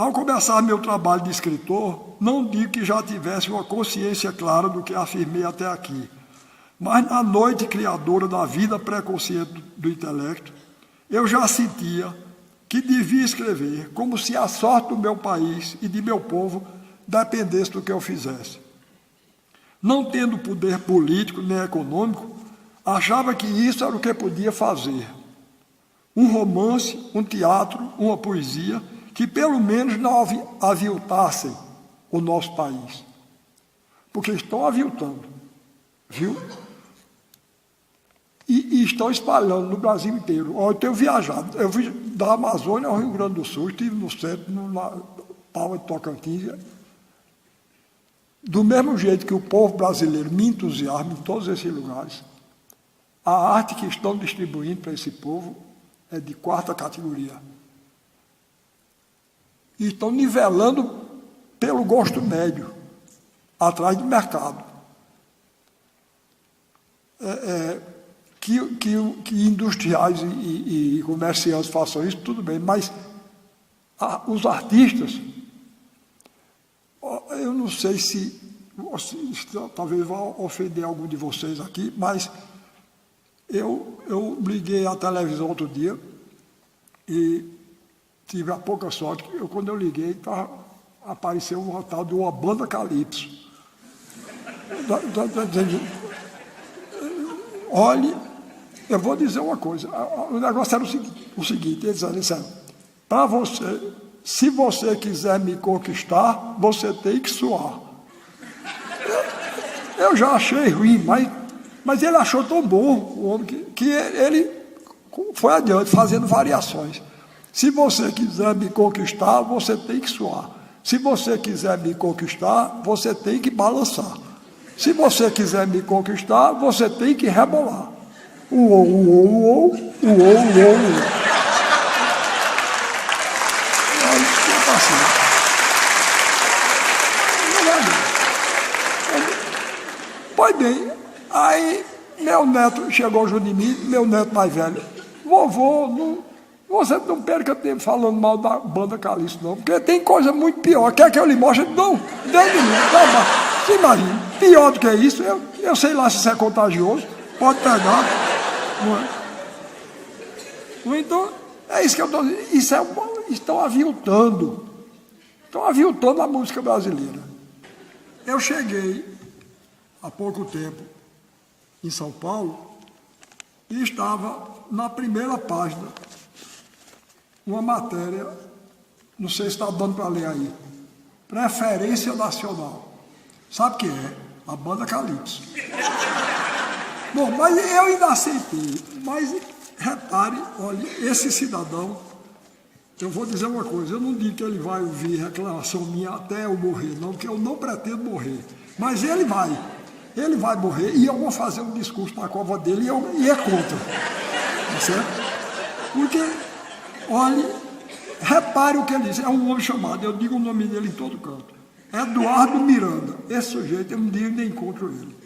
Ao começar meu trabalho de escritor, não digo que já tivesse uma consciência clara do que afirmei até aqui, mas na noite criadora da vida pré-consciente do intelecto, eu já sentia que devia escrever como se a sorte do meu país e de meu povo dependesse do que eu fizesse. Não tendo poder político nem econômico, achava que isso era o que podia fazer. Um romance, um teatro, uma poesia, que pelo menos não aviltassem o nosso país. Porque estão aviltando, viu? E estão espalhando no Brasil inteiro. Eu tenho viajado, eu vim da Amazônia ao Rio Grande do Sul, estive no centro, na Palma de Tocantins. Do mesmo jeito que o povo brasileiro me entusiasma em todos esses lugares, a arte que estão distribuindo para esse povo é de quarta categoria. E estão nivelando pelo gosto médio, atrás do mercado. Que industriais e comerciantes façam isso, tudo bem, mas os artistas, eu não sei se talvez vá ofender algum de vocês aqui, mas eu liguei à televisão outro dia e tive a pouca sorte, quando eu liguei, apareceu uma tal de uma banda Calypso. Olhe, eu vou dizer uma coisa, o negócio era o seguinte, eles disseram, para você, se você quiser me conquistar, você tem que suar. Eu já achei ruim, mas ele achou tão bom, o homem, que ele foi adiante, fazendo variações. Se você quiser me conquistar, você tem que suar. Se você quiser me conquistar, você tem que balançar. Se você quiser me conquistar, você tem que rebolar. Uou, uou, uou, uou, uou, uou. Pois bem, aí meu neto chegou junto de mim, meu neto mais velho. Vovô, você não perca tempo falando mal da banda Calypso, não, porque tem coisa muito pior. Quer que eu lhe mostre? Não, Deus me livre. Você imagina, pior do que isso, eu sei lá se isso é contagioso, pode pegar. Não é? Então, é isso que eu estou dizendo. Estão aviltando a música brasileira. Eu cheguei há pouco tempo em São Paulo e estava na primeira página uma matéria, não sei se está dando para ler aí, Preferência Nacional. Sabe o que é? A banda Calypso. Bom, mas eu ainda aceitei. Mas repare, olha, esse cidadão, eu vou dizer uma coisa, eu não digo que ele vai ouvir reclamação minha até eu morrer, não, porque eu não pretendo morrer. Mas ele vai morrer e eu vou fazer um discurso na cova dele e é contra. Tá certo? Porque, olha, repare o que ele disse, é um homem chamado, eu digo o nome dele em todo canto, Eduardo Miranda. Esse sujeito, eu não digo nem encontro ele.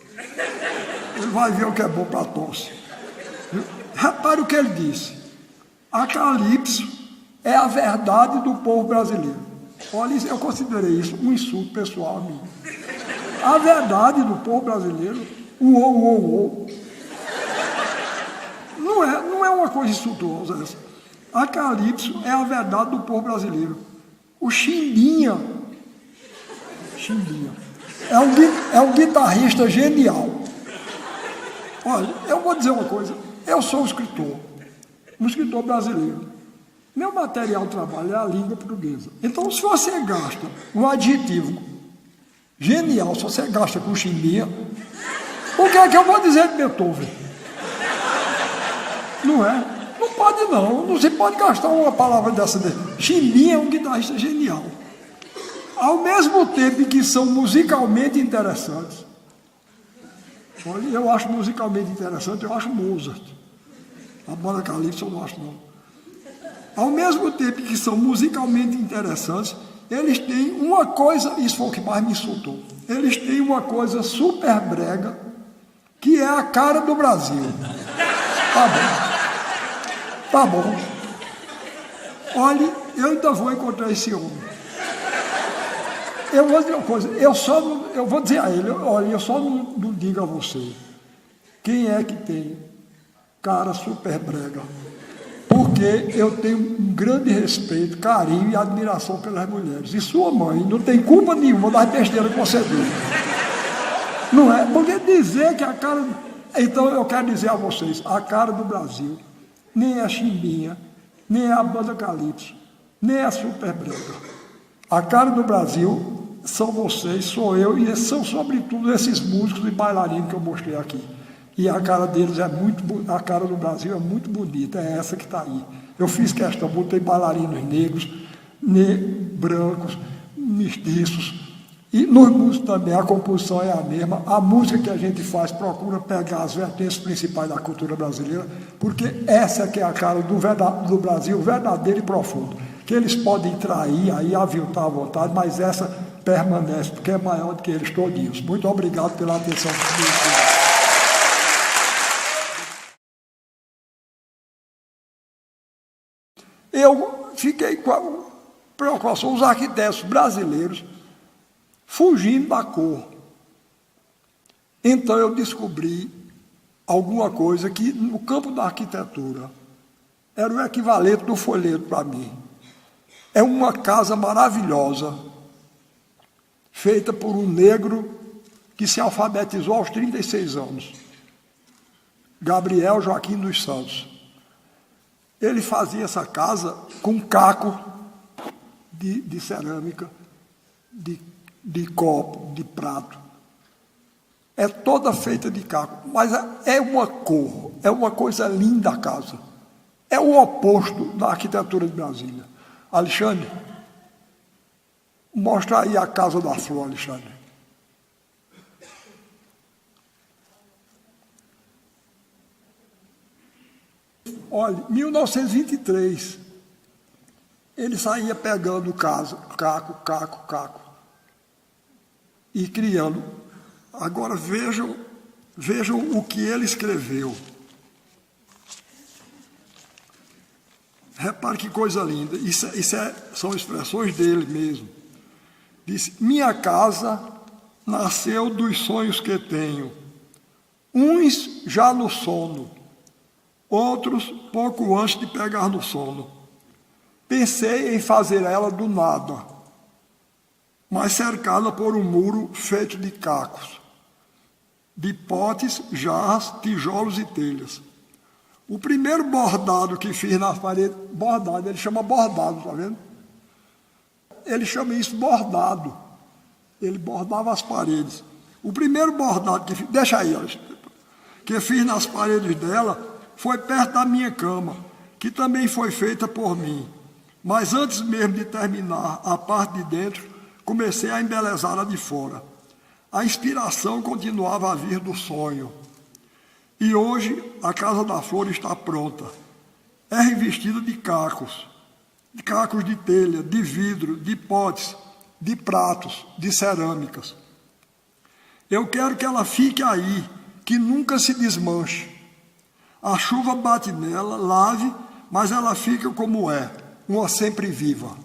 Ele vai ver o que é bom para a tosse. Repare o que ele disse. A Calypso é a verdade do povo brasileiro. Olha, eu considerei isso um insulto pessoal a mim. A verdade do povo brasileiro, uou, uou, uou. Não é uma coisa insultuosa essa. A Calypso é a verdade do povo brasileiro. O Chimbinha é um guitarrista genial. Olha, eu vou dizer uma coisa, eu sou um escritor brasileiro. Meu material de trabalho é a língua portuguesa. Então, se você gasta um adjetivo genial, se você gasta com Chimbinha, o que é que eu vou dizer de Beethoven? Não é? Não pode não se pode gastar uma palavra dessa dele. Chimbinha é um guitarrista genial. Ao mesmo tempo que são musicalmente interessantes, olha, eu acho musicalmente interessante, eu acho Mozart. A banda Calypso eu não acho não. Ao mesmo tempo que são musicalmente interessantes, eles têm uma coisa, isso foi o que mais me insultou, eles têm uma coisa super brega, que é a cara do Brasil. Tá bom. Olha, eu ainda vou encontrar esse homem. Eu vou dizer uma coisa, eu vou dizer a ele, olha, eu só não digo a você quem é que tem cara super brega, porque eu tenho um grande respeito, carinho e admiração pelas mulheres. E sua mãe não tem culpa nenhuma das besteiras que você diz. Não é? Porque dizer que a cara... Então eu quero dizer a vocês, a cara do Brasil nem é a Chimbinha, nem é a Banda Calypso, nem é a Super Brega. A cara do Brasil são vocês, sou eu, e são sobretudo esses músicos e bailarinos que eu mostrei aqui. E a cara deles é a cara do Brasil é muito bonita, é essa que está aí. Eu fiz questão, botei bailarinos negros, brancos, mestiços, e nos músicos também a composição é a mesma. A música que a gente faz procura pegar as vertentes principais da cultura brasileira, porque essa que é a cara do Brasil verdadeiro e profundo. Que eles podem trair, aí aviltar à vontade, mas essa permanece, porque é maior do que eles todinhos. Muito obrigado pela atenção. Eu fiquei com a preocupação, os arquitetos brasileiros fugindo da cor. Então eu descobri alguma coisa que no campo da arquitetura era o equivalente do folheto para mim. É uma casa maravilhosa, feita por um negro que se alfabetizou aos 36 anos, Gabriel Joaquim dos Santos. Ele fazia essa casa com caco de cerâmica, de copo, de prato. É toda feita de caco, mas é uma cor, é uma coisa linda a casa. É o oposto da arquitetura de Brasília. Alexandre, mostra aí a Casa da Flor, Alexandre. Olha, 1923, ele saía pegando caco, e criando. Agora vejam o que ele escreveu. Repare que coisa linda. São expressões dele mesmo. Diz: minha casa nasceu dos sonhos que tenho, uns já no sono, outros pouco antes de pegar no sono. Pensei em fazer ela do nada, mas cercada por um muro feito de cacos, de potes, jarras, tijolos e telhas. O primeiro bordado que fiz nas paredes, bordado, ele chama bordado, está vendo? Ele chama isso bordado. Ele bordava as paredes. O primeiro bordado que fiz, deixa aí, que fiz nas paredes dela, foi perto da minha cama, que também foi feita por mim. Mas antes mesmo de terminar a parte de dentro, comecei a embelezá-la de fora. A inspiração continuava a vir do sonho. E hoje a Casa da Flor está pronta. É revestida de cacos de telha, de vidro, de potes, de pratos, de cerâmicas. Eu quero que ela fique aí, que nunca se desmanche. A chuva bate nela, lave, mas ela fica como é, uma sempre viva.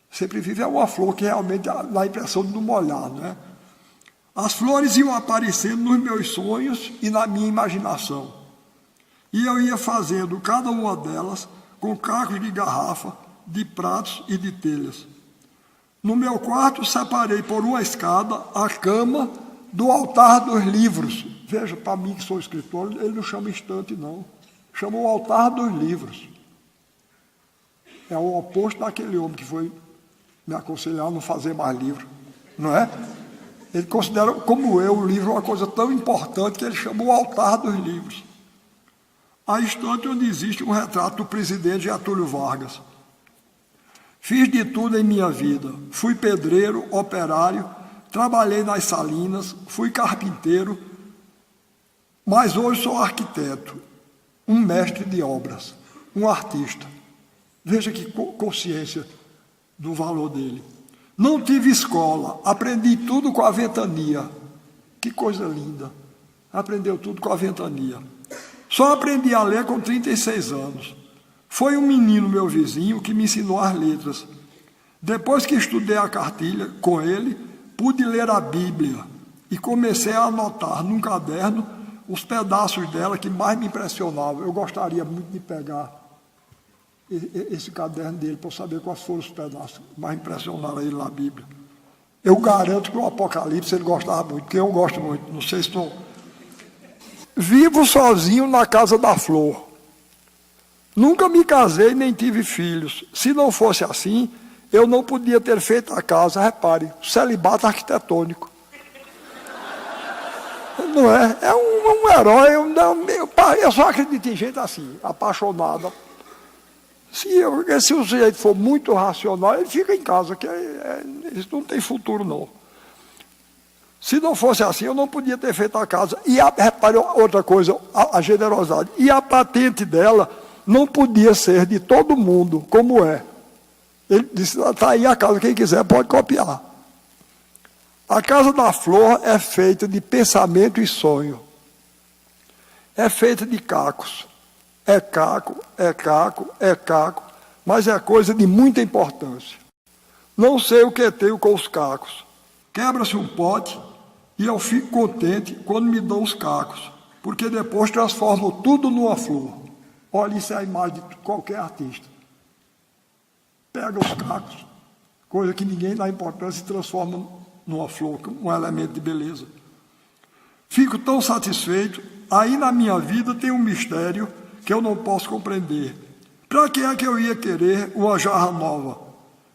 Sempre viva é uma flor que realmente dá a impressão de não molhar, não é? As flores iam aparecendo nos meus sonhos e na minha imaginação. E eu ia fazendo cada uma delas com cacos de garrafa, de pratos e de telhas. No meu quarto, separei por uma escada a cama do altar dos livros. Veja, para mim que sou escritor, ele não chama estante, não. Chama o altar dos livros. É o oposto daquele homem que foi me aconselhar a não fazer mais livro, não é? Ele considera, como eu, o livro uma coisa tão importante que ele chamou o altar dos livros. A estante onde existe um retrato do presidente Getúlio Vargas. Fiz de tudo em minha vida. Fui pedreiro, operário, trabalhei nas salinas, fui carpinteiro, mas hoje sou arquiteto, um mestre de obras, um artista. Veja que consciência do valor dele. Não tive escola, aprendi tudo com a ventania. Que coisa linda. Aprendeu tudo com a ventania. Só aprendi a ler com 36 anos. Foi um menino, meu vizinho, que me ensinou as letras. Depois que estudei a cartilha com ele, pude ler a Bíblia e comecei a anotar num caderno os pedaços dela que mais me impressionavam. Eu gostaria muito de pegar esse caderno dele para saber quais foram os pedaços que mais impressionaram ele na Bíblia. Eu garanto que o Apocalipse ele gostava muito, porque eu gosto muito, não sei se estou... Vivo sozinho na casa da flor. Nunca me casei nem tive filhos. Se não fosse assim, eu não podia ter feito a casa, repare, celibato arquitetônico. Não é? É um herói, eu só acredito em gente assim, apaixonada. Se o sujeito for muito racional, ele fica em casa, que isso não tem futuro, não. Se não fosse assim, eu não podia ter feito a casa. E, repare outra coisa, a generosidade. E a patente dela não podia ser de todo mundo, como é. Ele disse, está aí a casa, quem quiser pode copiar. A casa da flor é feita de pensamento e sonho. É feita de cacos. É caco, é caco, é caco, mas é coisa de muita importância. Não sei o que tenho com os cacos. Quebra-se um pote e eu fico contente quando me dão os cacos, porque depois transformo tudo numa flor. Olha, isso é a imagem de qualquer artista. Pega os cacos, coisa que ninguém dá importância, e transforma numa flor, um elemento de beleza. Fico tão satisfeito. Aí na minha vida tem um mistério que eu não posso compreender. Para que é que eu ia querer uma jarra nova?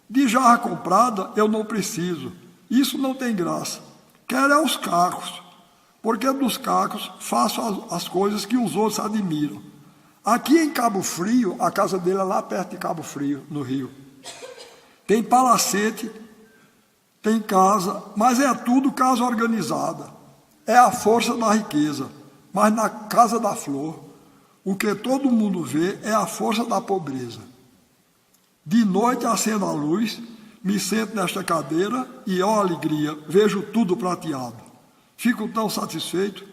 De jarra comprada eu não preciso. Isso não tem graça. Quero é os cacos, porque dos cacos faço as coisas que os outros admiram. Aqui em Cabo Frio, a casa dele é lá perto de Cabo Frio, no Rio. Tem palacete, tem casa, mas é tudo casa organizada. É a força da riqueza. Mas na casa da flor, o que todo mundo vê é a força da pobreza. De noite acendo a luz, me sento nesta cadeira e, ó alegria, vejo tudo prateado. Fico tão satisfeito,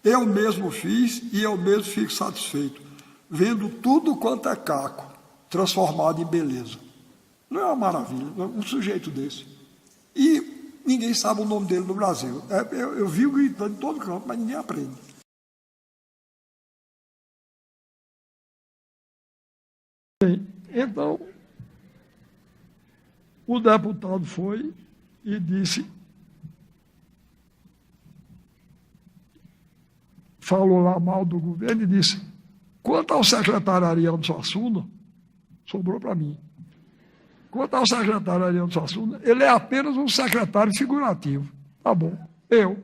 eu mesmo fiz e eu mesmo fico satisfeito, vendo tudo quanto é caco, transformado em beleza. Não é uma maravilha, um sujeito desse. E ninguém sabe o nome dele no Brasil. Eu vi gritando em todo canto, mas ninguém aprende. Então, o deputado foi e disse, falou lá mal do governo e disse, quanto ao secretário Ariano Suassuna, sobrou para mim. Quanto ao secretário Ariano Suassuna, ele é apenas um secretário figurativo. Tá bom, eu.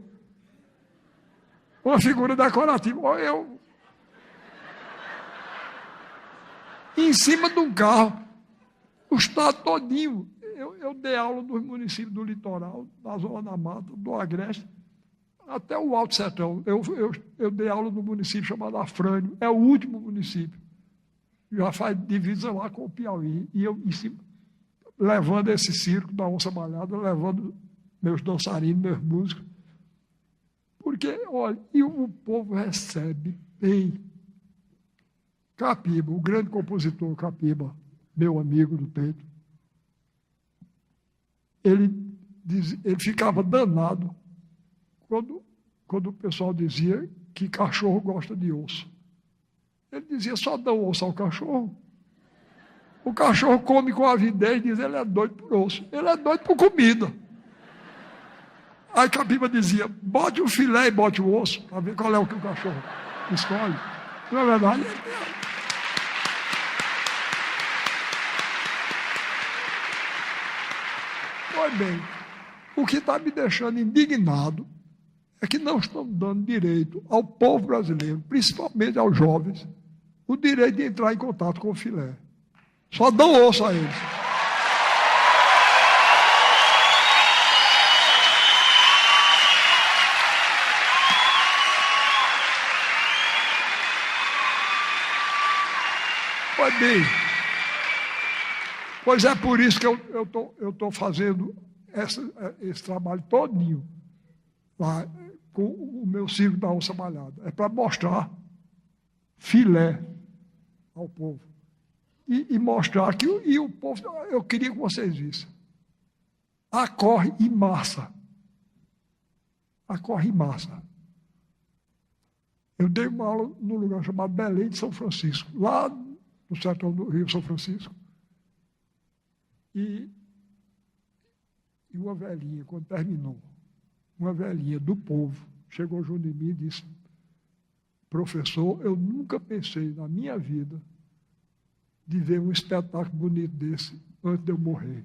Uma figura decorativa, eu. Em cima de um carro, o estado todinho. Eu dei aula nos municípios do litoral, da Zona da Mata, do Agreste, até o Alto Sertão. Eu dei aula no município chamado Afrânio, é o último município. Já faz divisa lá com o Piauí. E eu, em cima, levando esse circo da onça malhada, levando meus dançarinos, meus músicos. Porque, olha, e o povo recebe bem. Capiba, o grande compositor Capiba, meu amigo do peito, ele ficava danado quando o pessoal dizia que cachorro gosta de osso. Ele dizia, só dão osso ao cachorro. O cachorro come com avidez e diz, ele é doido por osso. Ele é doido por comida. Aí Capiba dizia, bote o filé e bote o osso, para ver qual é o que o cachorro escolhe. Não é verdade? Pois bem, o que está me deixando indignado é que não estão dando direito ao povo brasileiro, principalmente aos jovens, o direito de entrar em contato com o filé. Só dão osso a eles. Pois bem, pois é por isso que eu estou fazendo esse trabalho todinho lá com o meu circo da onça malhada. É para mostrar filé ao povo. e mostrar que o povo, eu queria que vocês vissem. Acorre em massa. Acorre em massa. Eu dei uma aula num lugar chamado Belém de São Francisco, lá no sertão do Rio São Francisco. E uma velhinha, quando terminou, uma velhinha do povo, chegou junto de mim e disse: professor, eu nunca pensei na minha vida de ver um espetáculo bonito desse antes de eu morrer.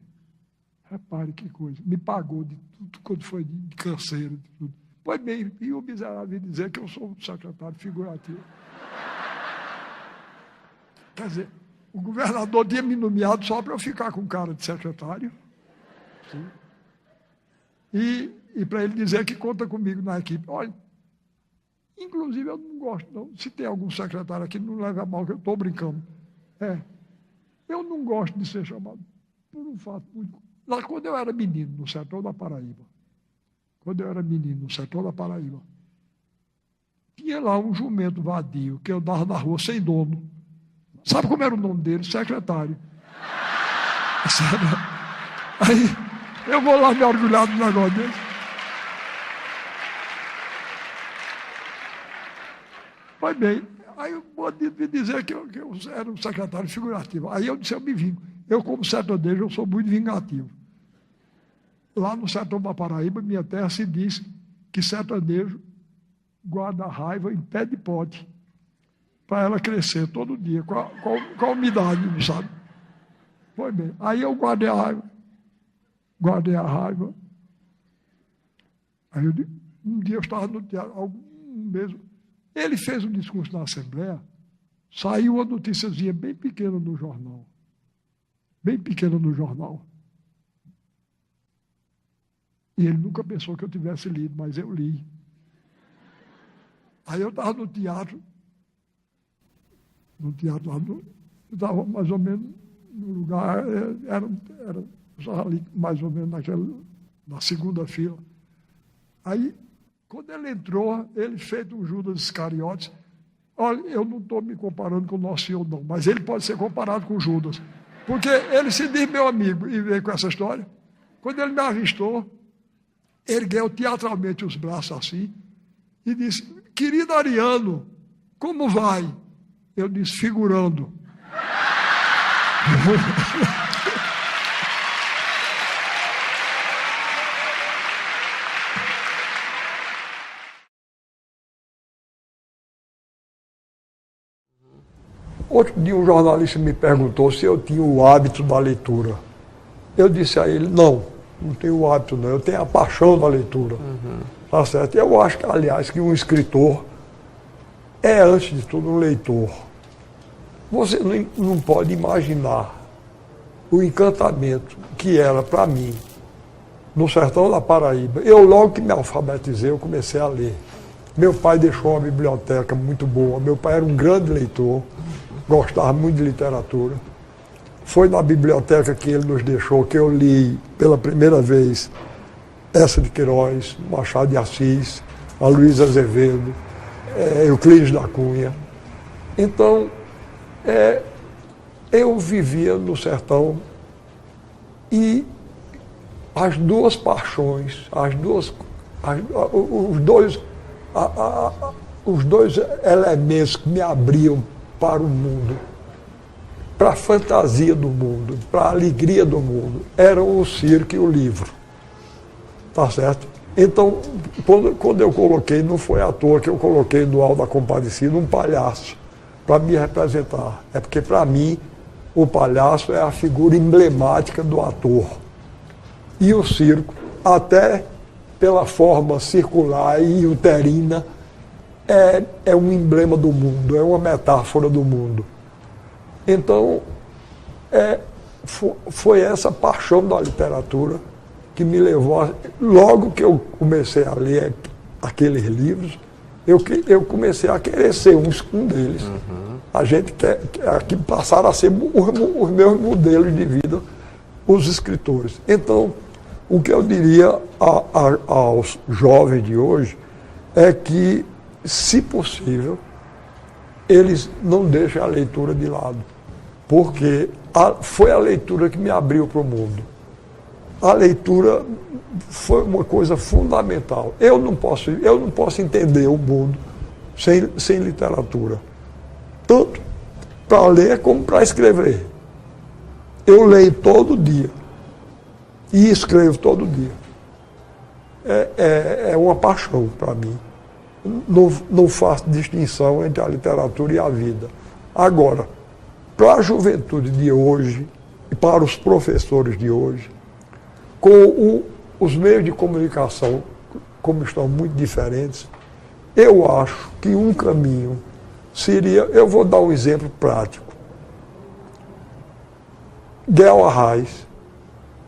Repare que coisa. Me pagou de tudo quando foi de canseiro, de tudo. Pois bem, e o miserável dizer que eu sou um secretário figurativo. Quer dizer, o governador tinha me nomeado só para eu ficar com cara de secretário. Sim. E para ele dizer que conta comigo na equipe. Olha, inclusive eu não gosto, não. Se tem algum secretário aqui, não leva a mal, que eu estou brincando. Eu não gosto de ser chamado por um fato muito... Lá, quando eu era menino, no sertão da Paraíba, tinha lá um jumento vadio que eu andava na rua sem dono. Sabe como era o nome dele? Secretário. Sabe? Aí eu vou lá me orgulhar do negócio dele. Pois bem, aí o bandido me dizer que eu era um secretário figurativo. Aí eu disse: eu me vingo. Eu, como sertanejo, eu sou muito vingativo. Lá no sertão da Paraíba, minha terra, se diz que sertanejo guarda a raiva em pé de pote para ela crescer todo dia, com a umidade, não sabe? Pois bem, aí eu guardei a raiva. Aí um dia eu estava no teatro, mesmo. Ele fez um discurso na Assembleia, saiu uma noticiazinha bem pequena no jornal. E ele nunca pensou que eu tivesse lido, mas eu li. Aí eu estava no teatro lá, eu estava mais ou menos no lugar, eu estava ali mais ou menos na segunda fila. Aí, quando ele entrou, ele fez um Judas Iscariotes. Olha, eu não estou me comparando com o Nosso Senhor, não, mas ele pode ser comparado com Judas. Porque ele se diz meu amigo e veio com essa história. Quando ele me avistou, ergueu teatralmente os braços assim e disse: querido Ariano, como vai? Eu disse: figurando. Outro dia um jornalista me perguntou se eu tinha o hábito da leitura. Eu disse a ele: não tenho o hábito não, eu tenho a paixão da leitura. Tá certo? Eu acho que, aliás, que um escritor é, antes de tudo, um leitor. Você não pode imaginar o encantamento que era para mim no sertão da Paraíba. Eu, logo que me alfabetizei, eu comecei a ler. Meu pai deixou uma biblioteca muito boa. Meu pai era um grande leitor, gostava muito de literatura. Foi na biblioteca que ele nos deixou que eu li pela primeira vez Essa de Queiroz, Machado de Assis, a Luísa Azevedo, Euclides da Cunha. Então, eu vivia no sertão e as duas paixões, os dois elementos que me abriam para o mundo, para a fantasia do mundo, para a alegria do mundo, eram o circo e o livro. Tá certo? Então, quando eu coloquei, não foi à toa que eu coloquei no Alto da Compadecida um palhaço para me representar. É porque, para mim, o palhaço é a figura emblemática do ator. E o circo, até pela forma circular e uterina, é um emblema do mundo, é uma metáfora do mundo. Então, foi essa paixão da literatura que me levou logo que eu comecei a ler aqueles livros, eu comecei a querer ser um deles. A gente quer que passaram a ser os meus modelos de vida, os escritores. Então, o que eu diria aos jovens de hoje é que, se possível, eles não deixem a leitura de lado. porque foi a leitura que me abriu para o mundo. A leitura foi uma coisa fundamental. Eu não posso entender o mundo sem literatura, tanto para ler como para escrever. Eu leio todo dia e escrevo todo dia. É uma paixão para mim. Não faço distinção entre a literatura e a vida. Agora, para a juventude de hoje e para os professores de hoje, com os meios de comunicação, como estão muito diferentes, eu acho que um caminho seria, eu vou dar um exemplo prático. Guel Arraes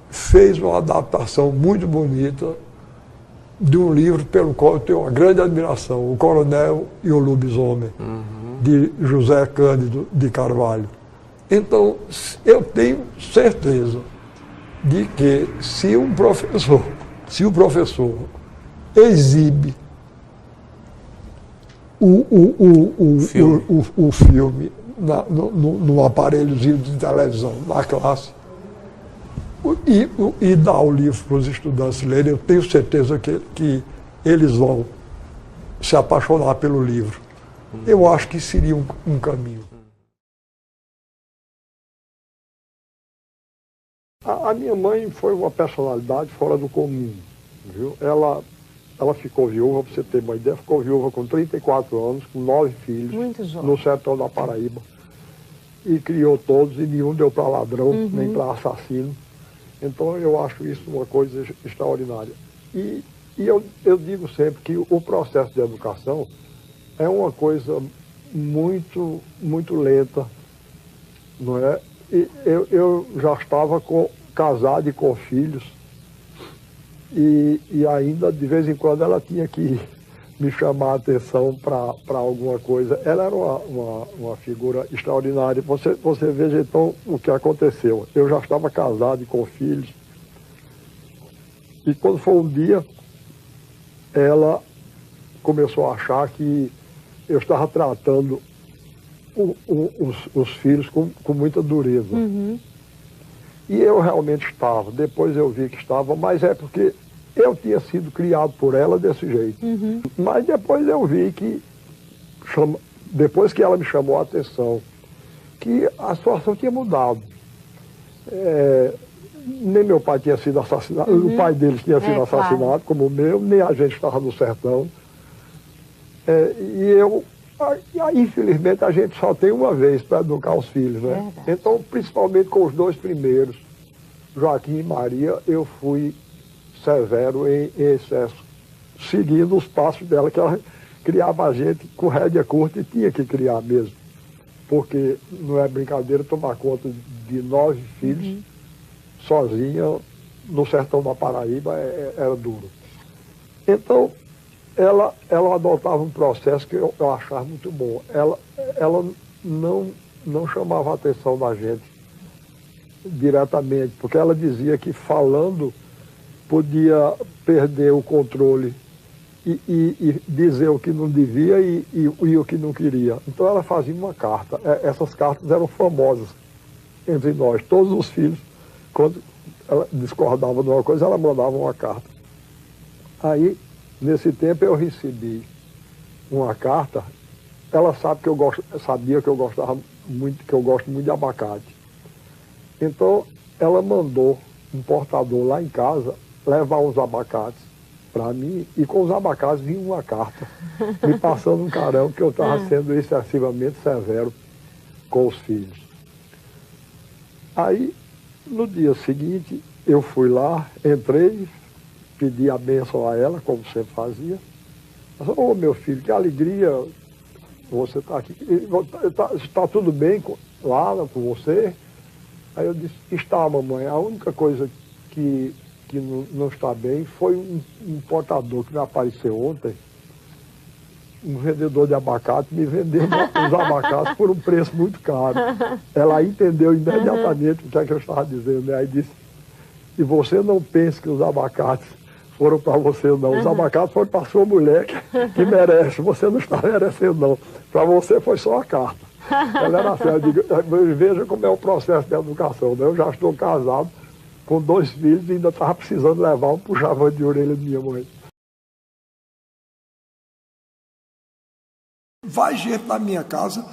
fez uma adaptação muito bonita de um livro pelo qual eu tenho uma grande admiração, O Coronel e o Lobisomem, de José Cândido de Carvalho. Então, eu tenho certeza de que se o professor exibe o filme no aparelhozinho de televisão na classe e dá o livro para os estudantes lerem, eu tenho certeza que eles vão se apaixonar pelo livro. Eu acho que seria um caminho. A minha mãe foi uma personalidade fora do comum, viu? Ela ficou viúva, para você ter uma ideia, ficou viúva com 34 anos, com 9 filhos, no sertão da Paraíba. E criou todos, e nenhum deu para ladrão, nem para assassino. Então eu acho isso uma coisa extraordinária. E eu digo sempre que o processo de educação é uma coisa muito, muito lenta, não é? E eu já estava casado e com filhos, e ainda de vez em quando ela tinha que me chamar a atenção para alguma coisa. Ela era uma figura extraordinária. Você veja então o que aconteceu. Eu já estava casado e com filhos, e quando foi um dia, ela começou a achar que eu estava tratando os filhos com muita dureza. E eu realmente estava. Depois eu vi que estava, mas é porque eu tinha sido criado por ela desse jeito. Mas depois eu vi que, depois que ela me chamou a atenção, que a situação tinha mudado. Nem meu pai tinha sido assassinado, o pai deles tinha sido assassinado, claro, como o meu, nem a gente estava no sertão. Infelizmente, a gente só tem uma vez para educar os filhos, né? Então, principalmente com os dois primeiros, Joaquim e Maria, eu fui severo em excesso, seguindo os passos dela, que ela criava a gente com rédea curta e tinha que criar mesmo. Porque não é brincadeira tomar conta de 9 filhos sozinha no sertão da Paraíba, era duro. Então, ela adotava um processo que eu achava muito bom. Ela não chamava a atenção da gente diretamente, porque ela dizia que falando podia perder o controle e dizer o que não devia e o que não queria. Então ela fazia uma carta. Essas cartas eram famosas entre nós. Todos os filhos, quando ela discordava de uma coisa, ela mandava uma carta. Aí, nesse tempo, eu recebi uma carta. Ela sabia que eu gostava muito, que eu gosto muito de abacate. Então, ela mandou um portador lá em casa levar uns abacates para mim, e com os abacates vinha uma carta me passando um carão que eu estava sendo excessivamente severo com os filhos. Aí, no dia seguinte, eu fui lá, entrei, pedi a bênção a ela, como sempre fazia. Ô, meu filho, que alegria você está aqui. Está tudo bem lá com você? Aí eu disse, está, mamãe. A única coisa que não está bem foi um portador que me apareceu ontem, um vendedor de abacate, me vendendo os abacates por um preço muito caro. Ela entendeu imediatamente o que é que eu estava dizendo, né? Aí disse, e você não pense que os abacates foram para você, não. Os abacates foram para sua mulher, que merece. Você não está merecendo, não. Para você foi só a carta. Ela era séria. Veja como é o processo de educação, né? Eu já estou casado com 2 filhos e ainda estava precisando levar um puxavão de orelha de minha mãe. Vai gente na minha casa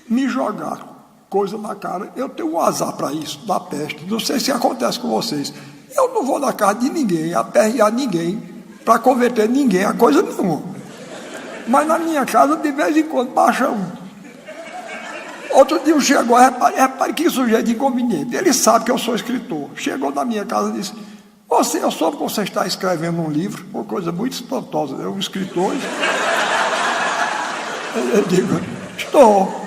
me jogar coisa na cara. Eu tenho um azar para isso, da peste. Não sei se acontece com vocês. Eu não vou na casa de ninguém, aperrear ninguém, para converter ninguém a coisa nenhuma. Mas na minha casa, de vez em quando, baixa um. Outro dia chegou, repare que sujeito inconveniente. Ele sabe que eu sou escritor. Chegou na minha casa e disse: eu soube que você está escrevendo um livro, uma coisa muito espantosa. Eu, um escritor. Eu digo: estou.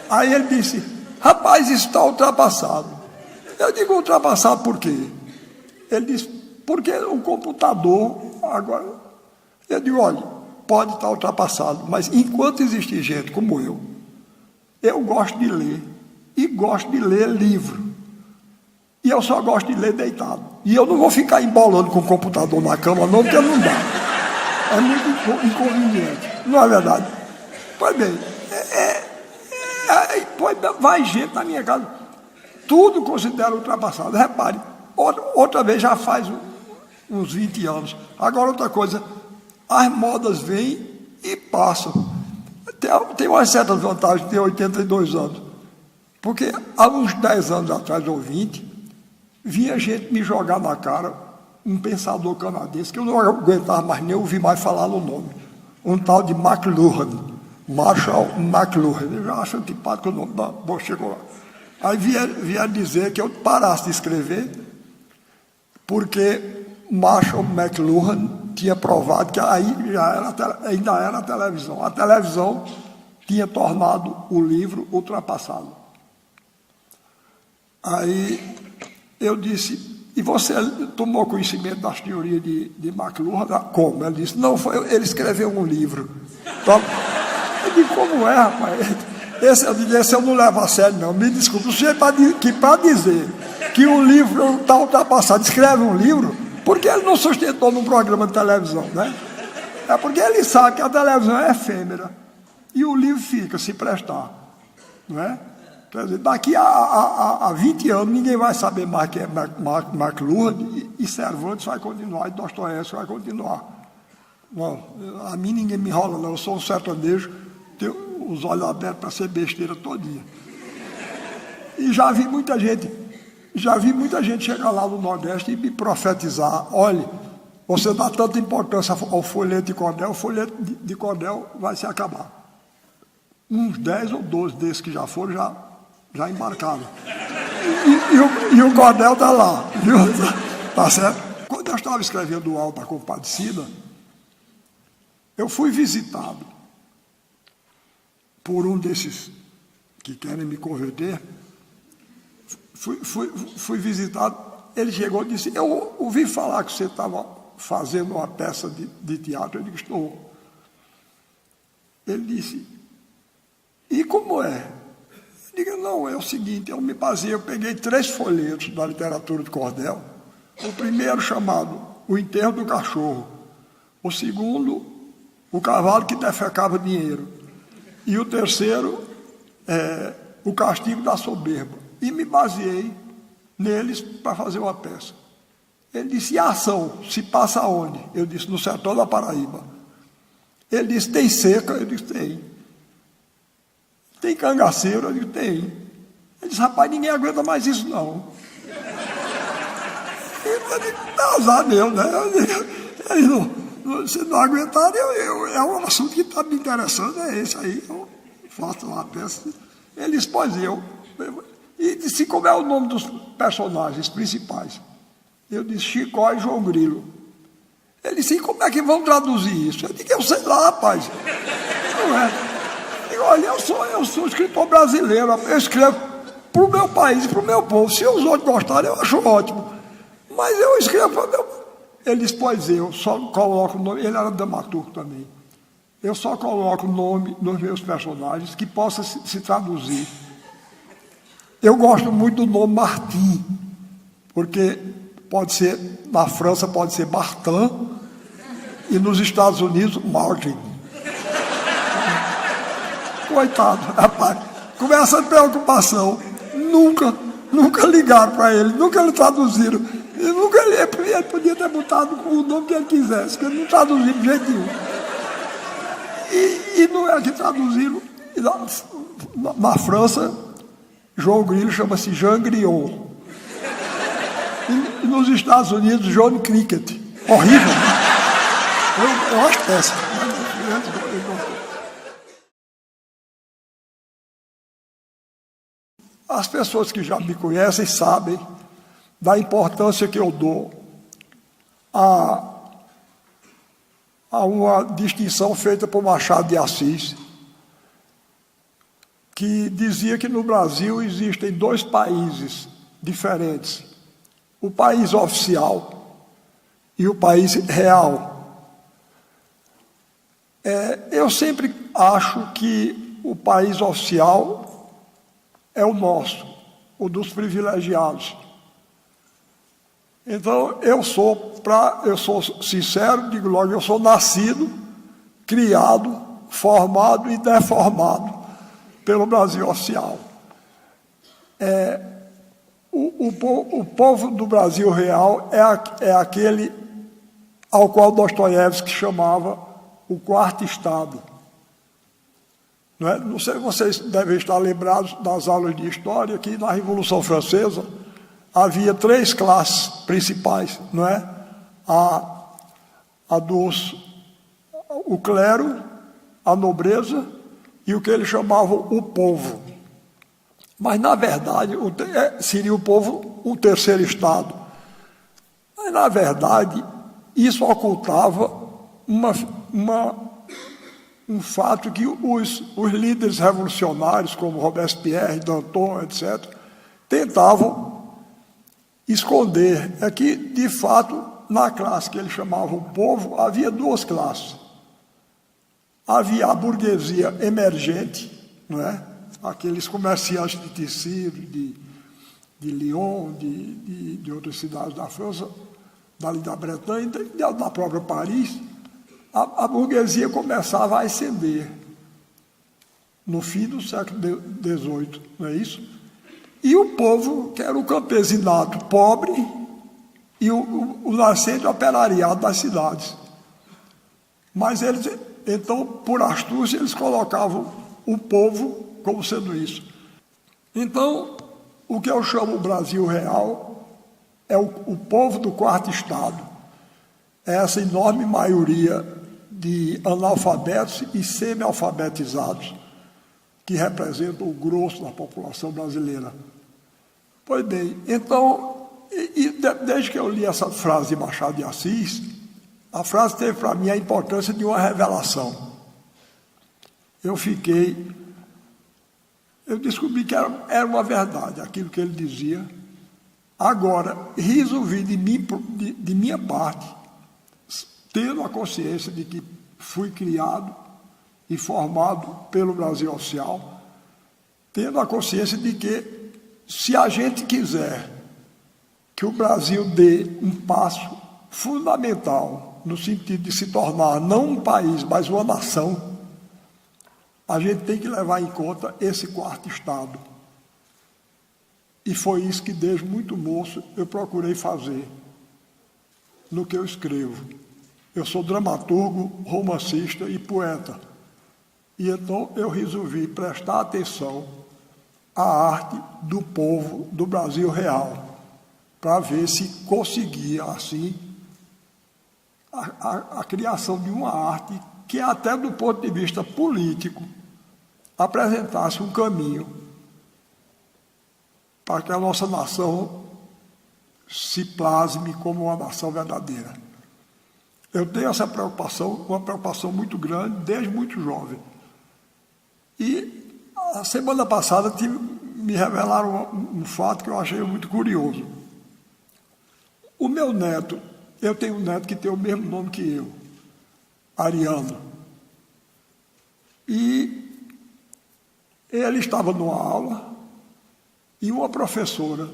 Aí ele disse: rapaz, isso está ultrapassado. Eu digo: ultrapassado por quê? Ele disse: porque o computador agora. Eu digo: olha, pode estar ultrapassado, mas enquanto existir gente como eu gosto de ler, e gosto de ler livro. E eu só gosto de ler deitado. E eu não vou ficar embolando com o computador na cama, não, porque não dá. É muito inconveniente, não é verdade? Pois bem, vai gente na minha casa, tudo considera ultrapassado. Repare, outra vez já faz uns 20 anos. Agora outra coisa, as modas vêm e passam. Tem uma certa vantagem de ter 82 anos, porque há uns 10 anos atrás, ou 20, vinha gente me jogar na cara um pensador canadense, que eu não aguentava mais nem ouvir mais falar no nome, um tal de McLuhan, Marshall McLuhan. Eu já acho antipático o nome. Bom, chegou lá. Aí vieram dizer que eu parasse de escrever, porque Marshall McLuhan tinha provado que aí ainda era a televisão. A televisão tinha tornado o livro ultrapassado. Aí eu disse: e você tomou conhecimento das teorias de McLuhan? Como? Ele disse: não, ele escreveu um livro. Então, eu disse: como é, rapaz? Esse eu não levo a sério, não. Me desculpe, o senhor que para dizer que o livro está ultrapassado, escreve um livro, porque ele não sustentou num programa de televisão, né? É porque ele sabe que a televisão é efêmera e o livro fica, se prestar, não é? Quer dizer, daqui a 20 anos ninguém vai saber mais quem é McLuhan, e Cervantes vai continuar, e Dostoiévski vai continuar. Não, a mim ninguém me enrola, não. Eu sou um sertanejo, tenho os olhos abertos para ser besteira todo dia. E já vi muita gente chegar lá no Nordeste e me profetizar: olha, você dá tanta importância ao folheto de cordel, o folheto de cordel vai se acabar. Uns 10 ou 12 desses que já foram, já embarcaram. E o cordel está lá, viu? Tá certo? Quando eu estava escrevendo o Alto da Compadecida, eu fui visitado por um desses que querem me converter. Fui visitado, ele chegou e disse: eu ouvi falar que você estava fazendo uma peça de teatro. Eu disse: estou. Ele disse: e como é? Eu digo: não, é o seguinte, eu me baseei, eu peguei 3 folhetos da literatura de cordel. O primeiro chamado O Enterro do Cachorro, o segundo, O Cavalo que Defecava Dinheiro, e o terceiro, O Castigo da Soberba. E me baseei neles para fazer uma peça. Ele disse: e a ação se passa aonde? Eu disse: no sertão da Paraíba. Ele disse: tem seca? Eu disse: tem. Tem cangaceiro? Eu disse: tem. Ele disse: rapaz, ninguém aguenta mais isso, não. Eu disse: dá azar meu, né? Ele não, se não aguentar, é um assunto que está me interessando, é esse aí. Eu faço uma peça. Ele disse: pois e disse: como é o nome dos personagens principais? Eu disse: Chicó e João Grilo. Ele disse: e como é que vão traduzir isso? Eu disse: eu sei lá, rapaz. Não é? Eu digo: olha, eu sou escritor brasileiro, eu escrevo para o meu país, para o meu povo. Se os outros gostarem, eu acho ótimo. Mas eu escrevo para o meu povo. Ele disse: pois eu só coloco o nome. Ele era dramaturgo também. Eu só coloco o nome nos meus personagens que possa se traduzir. Eu gosto muito do nome Martim, porque pode ser, na França pode ser Martin, e nos Estados Unidos, Martin. Coitado, rapaz, com essa preocupação. Nunca ligaram para ele, nunca lhe traduziram. Ele podia ter botado o nome que ele quisesse, que ele não traduziu de jeito nenhum. E não é que traduziram. Na França, João Grilo chama-se Jean Griot. E nos Estados Unidos, John Cricket. Horrível. Eu acho péssimo. As pessoas que já me conhecem sabem da importância que eu dou a uma distinção feita por Machado de Assis, que dizia que no Brasil existem dois países diferentes: o país oficial e o país real. Eu sempre acho que o país oficial é o nosso, o dos privilegiados. Então, eu sou sincero, digo logo, eu sou nascido, criado, formado e deformado pelo Brasil oficial. O povo do Brasil real é aquele ao qual Dostoiévski chamava o quarto estado. Não sei, vocês devem estar lembrados das aulas de história que na Revolução Francesa havia 3 classes principais, não é? O clero, a nobreza e o que eles chamavam o povo. Mas, na verdade, seria o povo o terceiro estado. Mas, na verdade, isso ocultava um fato que os líderes revolucionários, como Robespierre, Danton, etc., tentavam esconder. É que, de fato, na classe que eles chamavam o povo, havia 2 classes. Havia a burguesia emergente, não é? Aqueles comerciantes de tecido, de Lyon, de outras cidades da França, dali da Bretanha, da própria Paris. A burguesia começava a ascender no fim do século XVIII, não é isso? E o povo, que era o campesinato pobre e o nascente operariado das cidades. Mas eles, então, por astúcia, eles colocavam o povo como sendo isso. Então, o que eu chamo o Brasil real é o povo do quarto estado. É essa enorme maioria de analfabetos e semi-alfabetizados que representam o grosso da população brasileira. Pois bem, então, desde que eu li essa frase de Machado de Assis, a frase teve para mim a importância de uma revelação. Eu descobri que era uma verdade, aquilo que ele dizia. Agora, resolvi de minha parte, tendo a consciência de que fui criado e formado pelo Brasil oficial, tendo a consciência de que, se a gente quiser que o Brasil dê um passo fundamental no sentido de se tornar não um país, mas uma nação, a gente tem que levar em conta esse quarto estado. E foi isso que, desde muito moço, eu procurei fazer no que eu escrevo. Eu sou dramaturgo, romancista e poeta. E então eu resolvi prestar atenção à arte do povo do Brasil real, para ver se conseguia, assim, a criação de uma arte que, até do ponto de vista político, apresentasse um caminho para que a nossa nação se plasme como uma nação verdadeira. Eu tenho essa preocupação, uma preocupação muito grande, desde muito jovem. E a semana passada me revelaram um fato que eu achei muito curioso. O meu neto, eu tenho um neto que tem o mesmo nome que eu, Ariano. E ele estava numa aula e uma professora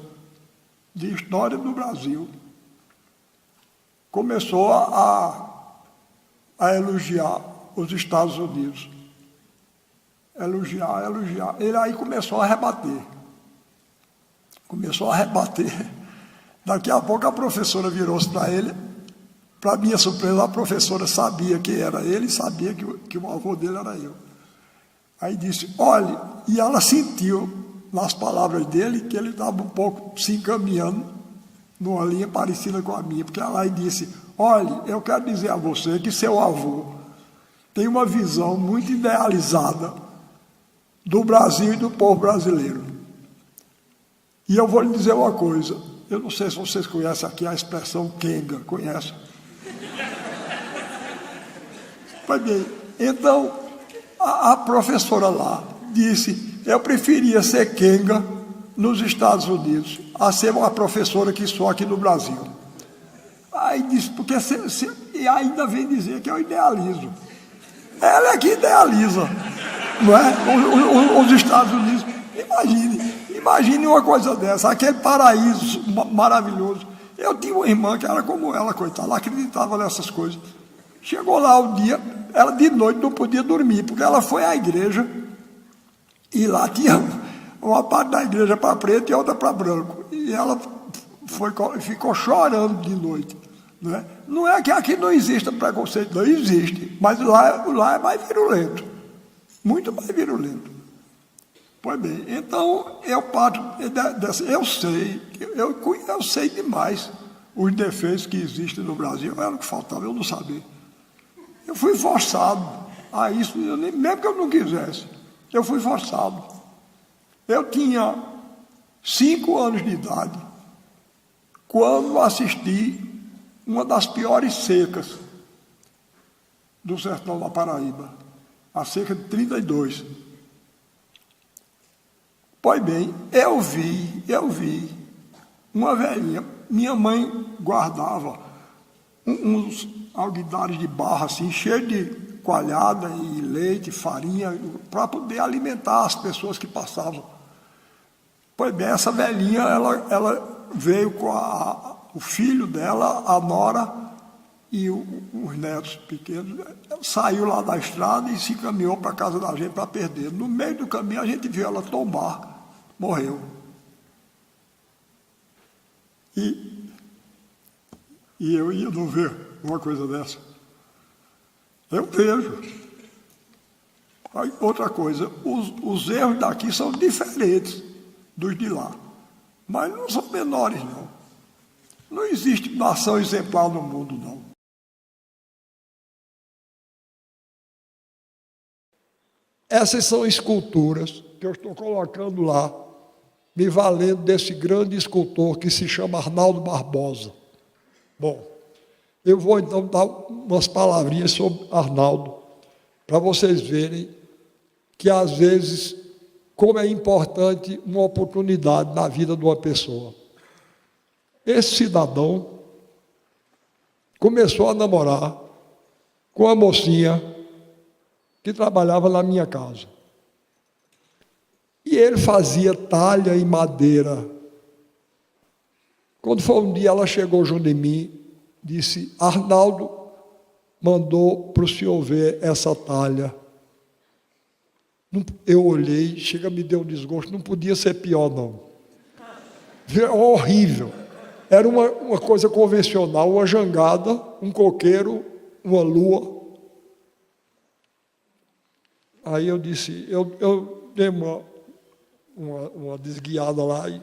de História do Brasil começou a elogiar os Estados Unidos. elogiar, elogiar. Ele aí começou a rebater. Começou a rebater. Daqui a pouco a professora virou-se para ele. Para minha surpresa, a professora sabia que era ele e sabia que o avô dele era eu. Aí disse, olhe, e ela sentiu nas palavras dele que ele estava um pouco se encaminhando numa linha parecida com a minha, porque ela aí disse, olhe, eu quero dizer a você que seu avô tem uma visão muito idealizada do Brasil e do povo brasileiro. E eu vou lhe dizer uma coisa, eu não sei se vocês conhecem aqui a expressão quenga, conhecem? Pois bem, então a professora lá disse, eu preferia ser quenga nos Estados Unidos a ser uma professora que sou aqui no Brasil. Aí disse, porque e ainda vem dizer que eu idealizo. Ela é que idealiza, não é? Os Estados Unidos. Imagine uma coisa dessa, aquele paraíso maravilhoso. Eu tinha uma irmã que era como ela, coitada, ela acreditava nessas coisas. Chegou lá um dia, ela de noite não podia dormir, porque ela foi à igreja e lá tinha uma parte da igreja para preto e outra para branco. E ela ficou chorando de noite. Não é que aqui não exista preconceito, não existe, mas lá é mais virulento, muito mais virulento. Pois bem, então eu parto dessa, eu sei demais os defeitos que existem no Brasil, era o que faltava, eu não sabia. Eu fui forçado a isso, mesmo que eu não quisesse, eu fui forçado. Eu tinha 5 anos de idade quando assisti uma das piores secas do sertão da Paraíba, a seca de 32. Pois bem, eu vi uma velhinha, minha mãe guardava uns alguidares de barro assim, cheio de coalhada e leite, farinha, para poder alimentar as pessoas que passavam. Pois bem, essa velhinha, ela veio com o filho dela, a nora e os netos pequenos, saiu lá da estrada e se encaminhou para a casa da gente para perder. No meio do caminho a gente viu ela tombar, morreu. E eu ia não ver uma coisa dessa. Eu vejo. Aí, outra coisa, os erros daqui são diferentes dos de lá, mas não são menores, não. Não existe nação exemplar no mundo, não. Essas são esculturas que eu estou colocando lá, me valendo desse grande escultor que se chama Arnaldo Barbosa. Bom, eu vou então dar umas palavrinhas sobre Arnaldo, para vocês verem que às vezes, como é importante uma oportunidade na vida de uma pessoa. Esse cidadão começou a namorar com uma mocinha que trabalhava na minha casa. E ele fazia talha e madeira. Quando foi um dia, ela chegou junto de mim, disse, Arnaldo mandou para o senhor ver essa talha. Eu olhei, me deu um desgosto, não podia ser pior, não. Horrível. Era uma coisa convencional, uma jangada, um coqueiro, uma lua. Aí eu disse, eu dei uma desguiada lá e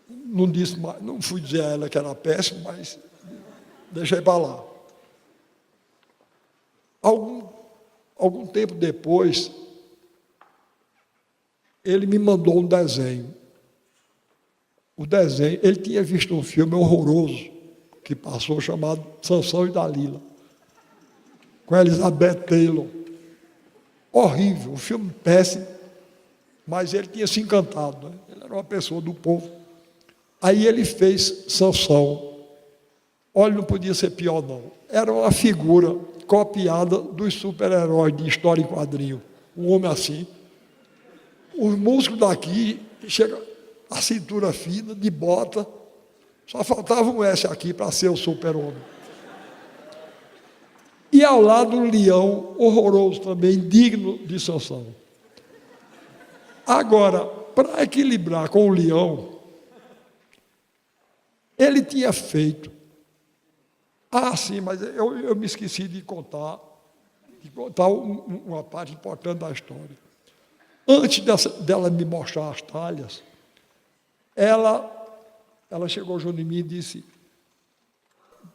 não disse mais, não fui dizer a ela que era péssimo, mas deixei para lá. Algum tempo depois, ele me mandou um desenho. O desenho, ele tinha visto um filme horroroso que passou chamado Sansão e Dalila, com Elizabeth Taylor. Horrível, um filme péssimo, mas ele tinha se encantado, né? Ele era uma pessoa do povo. Aí ele fez Sansão. Olha, não podia ser pior, não. Era uma figura copiada dos super-heróis de história em quadrinho. Um homem assim. Os músculos daqui, chega a cintura fina, de bota, só faltava um S aqui para ser o super-homem. E ao lado um leão horroroso também, digno de Sansão. Agora, para equilibrar com o leão, ele tinha feito. Ah, sim, mas eu me esqueci de contar uma parte importante da história. Antes dela me mostrar as talhas, ela chegou junto em mim e disse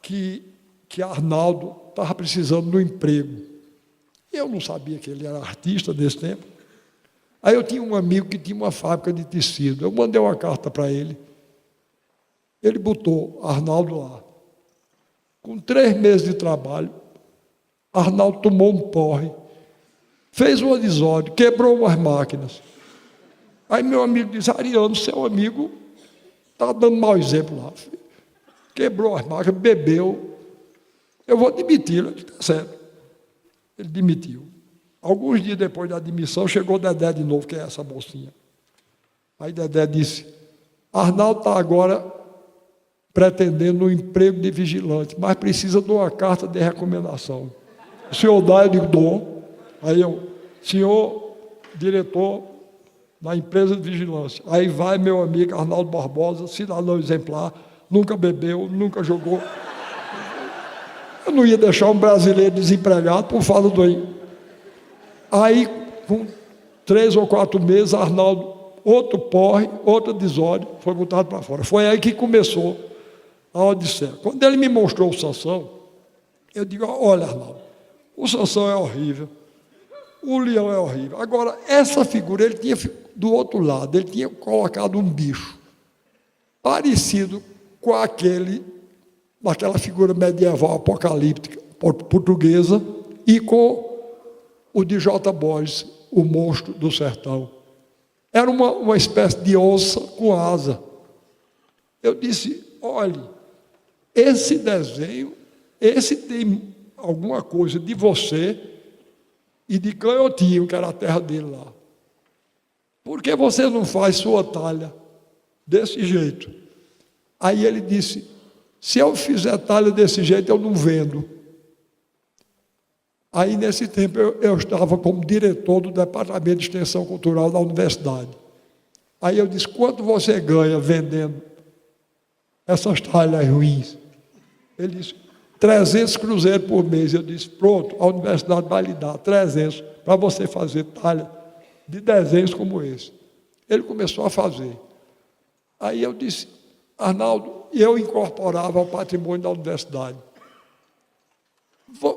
que Arnaldo estava precisando de um emprego. Eu não sabia que ele era artista nesse tempo. Aí eu tinha um amigo que tinha uma fábrica de tecido. Eu mandei uma carta para ele. Ele botou Arnaldo lá. Com 3 meses de trabalho, Arnaldo tomou um porre, fez um desordem, quebrou umas máquinas. Aí meu amigo disse: Ariano, seu amigo está dando mau exemplo lá. Quebrou as máquinas, bebeu. Eu vou demiti-lo. Ele está certo. Ele demitiu. Alguns dias depois da admissão, chegou Dedé de novo, que é essa mocinha. Aí Dedé disse: Arnaldo está agora pretendendo um emprego de vigilante, mas precisa de uma carta de recomendação. O senhor dá? Eu digo: dou. Aí senhor diretor da empresa de vigilância. Aí vai meu amigo Arnaldo Barbosa, cidadão exemplar, nunca bebeu, nunca jogou. Eu não ia deixar um brasileiro desempregado por falta do... Aí, com 3 ou 4 meses, Arnaldo, outro porre, outra desordem, foi botado para fora. Foi aí que começou a odisseia. Quando ele me mostrou o Sansão, eu digo: olha, Arnaldo, o Sansão é horrível, o leão é horrível. Agora, essa figura, ele tinha, do outro lado, ele tinha colocado um bicho parecido com daquela figura medieval apocalíptica portuguesa e com o de J. Borges, o monstro do sertão. Era uma espécie de onça com asa. Eu disse: olhe, esse desenho, esse tem alguma coisa de você e de Canhotinho, que era a terra dele lá. Por que você não faz sua talha desse jeito? Aí ele disse: se eu fizer talha desse jeito, eu não vendo. Aí, nesse tempo, eu estava como diretor do Departamento de Extensão Cultural da universidade. Aí eu disse: quanto você ganha vendendo essas talhas ruins? Ele disse: 300 cruzeiros por mês. Eu disse: pronto, a universidade vai lhe dar 300 para você fazer talha de desenhos como esse. Ele começou a fazer. Aí eu disse: Arnaldo, eu incorporava ao patrimônio da universidade.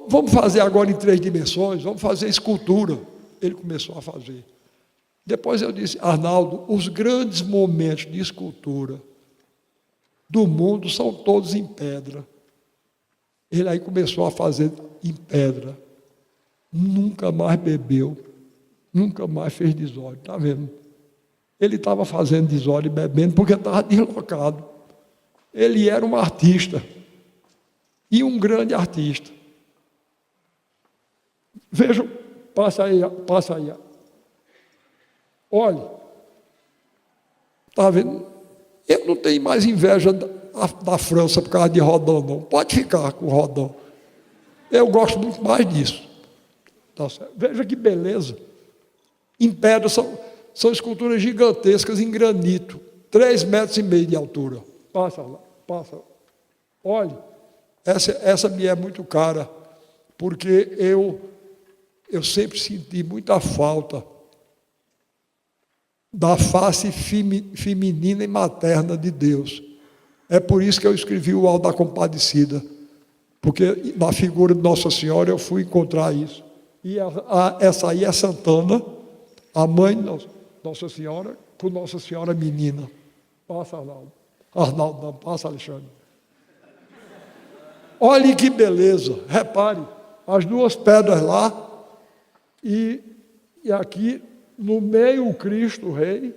Vamos fazer agora em 3 dimensões, vamos fazer escultura. Ele começou a fazer. Depois eu disse: Arnaldo, os grandes momentos de escultura do mundo são todos em pedra. Ele aí começou a fazer em pedra. Nunca mais bebeu, nunca mais fez desordem, está vendo? Ele estava fazendo desordem e bebendo porque estava deslocado. Ele era um artista, e um grande artista. Vejam, passa aí. Olha, está vendo? Eu não tenho mais inveja da França por causa de Rodin, não. Pode ficar com Rodin. Eu gosto muito mais disso. Tá certo? Veja que beleza. Em pedra, são esculturas gigantescas em granito, 3,5 metros de altura. Passa lá, passa. Olha, essa me é muito cara, porque eu sempre senti muita falta da face feminina e materna de Deus. É por isso que eu escrevi o Alto da Compadecida, porque na figura de Nossa Senhora eu fui encontrar isso. E essa aí é Santana, a mãe de Nossa Senhora, com Nossa Senhora menina. Passa, Arnaldo. Arnaldo, não, passa, Alexandre. Olhe que beleza, repare, as 2 pedras lá, e aqui no meio o Cristo Rei,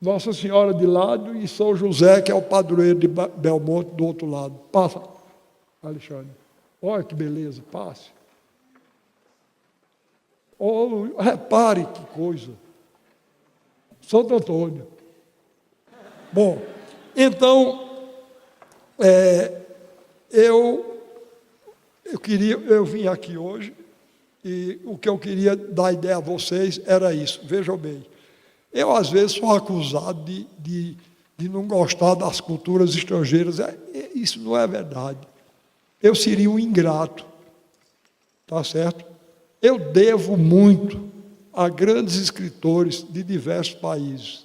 Nossa Senhora de lado e São José, que é o padroeiro de Belmonte, do outro lado. Passa, Alexandre. Olha que beleza, passe. Oh, repare que coisa. Santo Antônio. Bom, então, eu vim aqui hoje, e o que eu queria dar ideia a vocês era isso. Vejam bem, Eu, às vezes, sou acusado de não gostar das culturas estrangeiras. Isso não é verdade. Eu seria um ingrato, tá certo? Eu devo muito a grandes escritores de diversos países.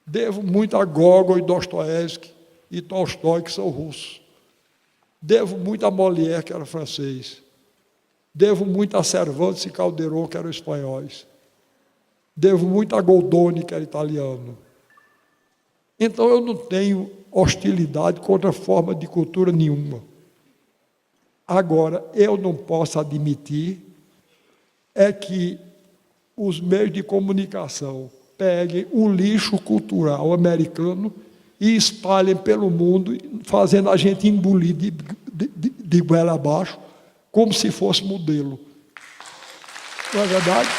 Devo muito a Gogol e Dostoiévski e Tolstói, que são russos. Devo muito a Molière, que era francês. Devo muito a Cervantes e Calderón, que eram espanhóis. Devo muito a Goldoni, que era italiano. Então, eu não tenho hostilidade contra forma de cultura nenhuma. Agora, eu não posso admitir que os meios de comunicação peguem o lixo cultural americano e espalhem pelo mundo, fazendo a gente engolir de goela abaixo, como se fosse modelo. Não é verdade?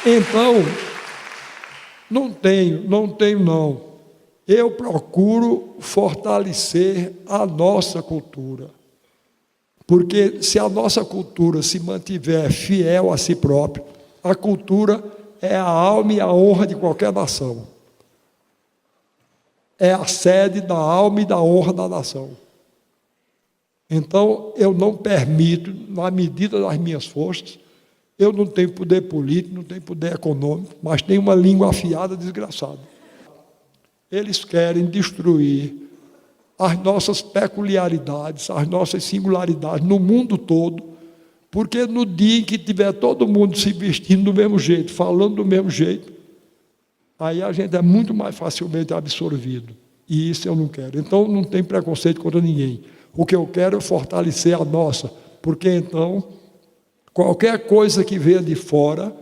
Então, não tenho. Eu procuro fortalecer a nossa cultura. Porque se a nossa cultura se mantiver fiel a si própria, a cultura é a alma e a honra de qualquer nação. É a sede da alma e da honra da nação. Então, eu não permito, na medida das minhas forças, eu não tenho poder político, não tenho poder econômico, mas tenho uma língua afiada desgraçada. Eles querem destruir as nossas peculiaridades, as nossas singularidades no mundo todo, porque no dia em que tiver todo mundo se vestindo do mesmo jeito, falando do mesmo jeito, aí a gente é muito mais facilmente absorvido. E isso eu não quero. Então, não tem preconceito contra ninguém. O que eu quero é fortalecer a nossa, porque então, qualquer coisa que venha de fora,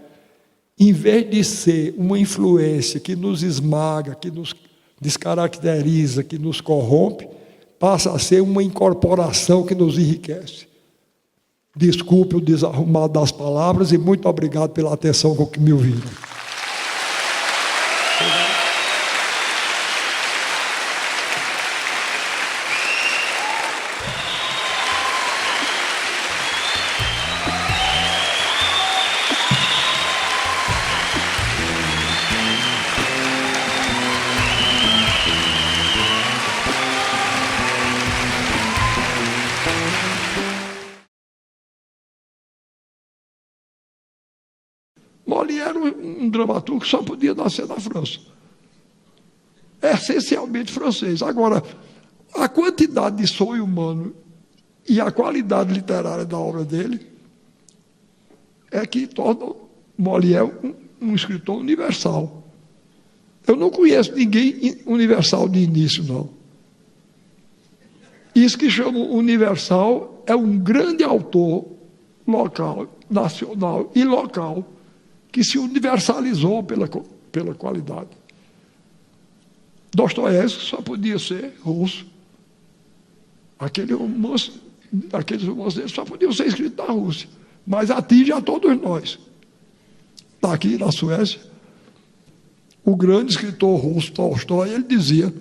em vez de ser uma influência que nos esmaga, que nos descaracteriza, que nos corrompe, passa a ser uma incorporação que nos enriquece. Desculpe o desarrumado das palavras e muito obrigado pela atenção com que me ouviram. Molière era um dramaturgo que só podia nascer na França. É essencialmente francês. Agora, a quantidade de sonho humano e a qualidade literária da obra dele é que torna Molière um escritor universal. Eu não conheço ninguém universal de início, não. Isso que chama universal é um grande autor local, nacional e local, que se universalizou pela qualidade. Dostoiévski só podia ser russo. Aqueles romances dele só podiam ser escritos na Rússia. Mas atinge a todos nós. Está aqui na Suécia. O grande escritor russo, Tolstói, ele dizia: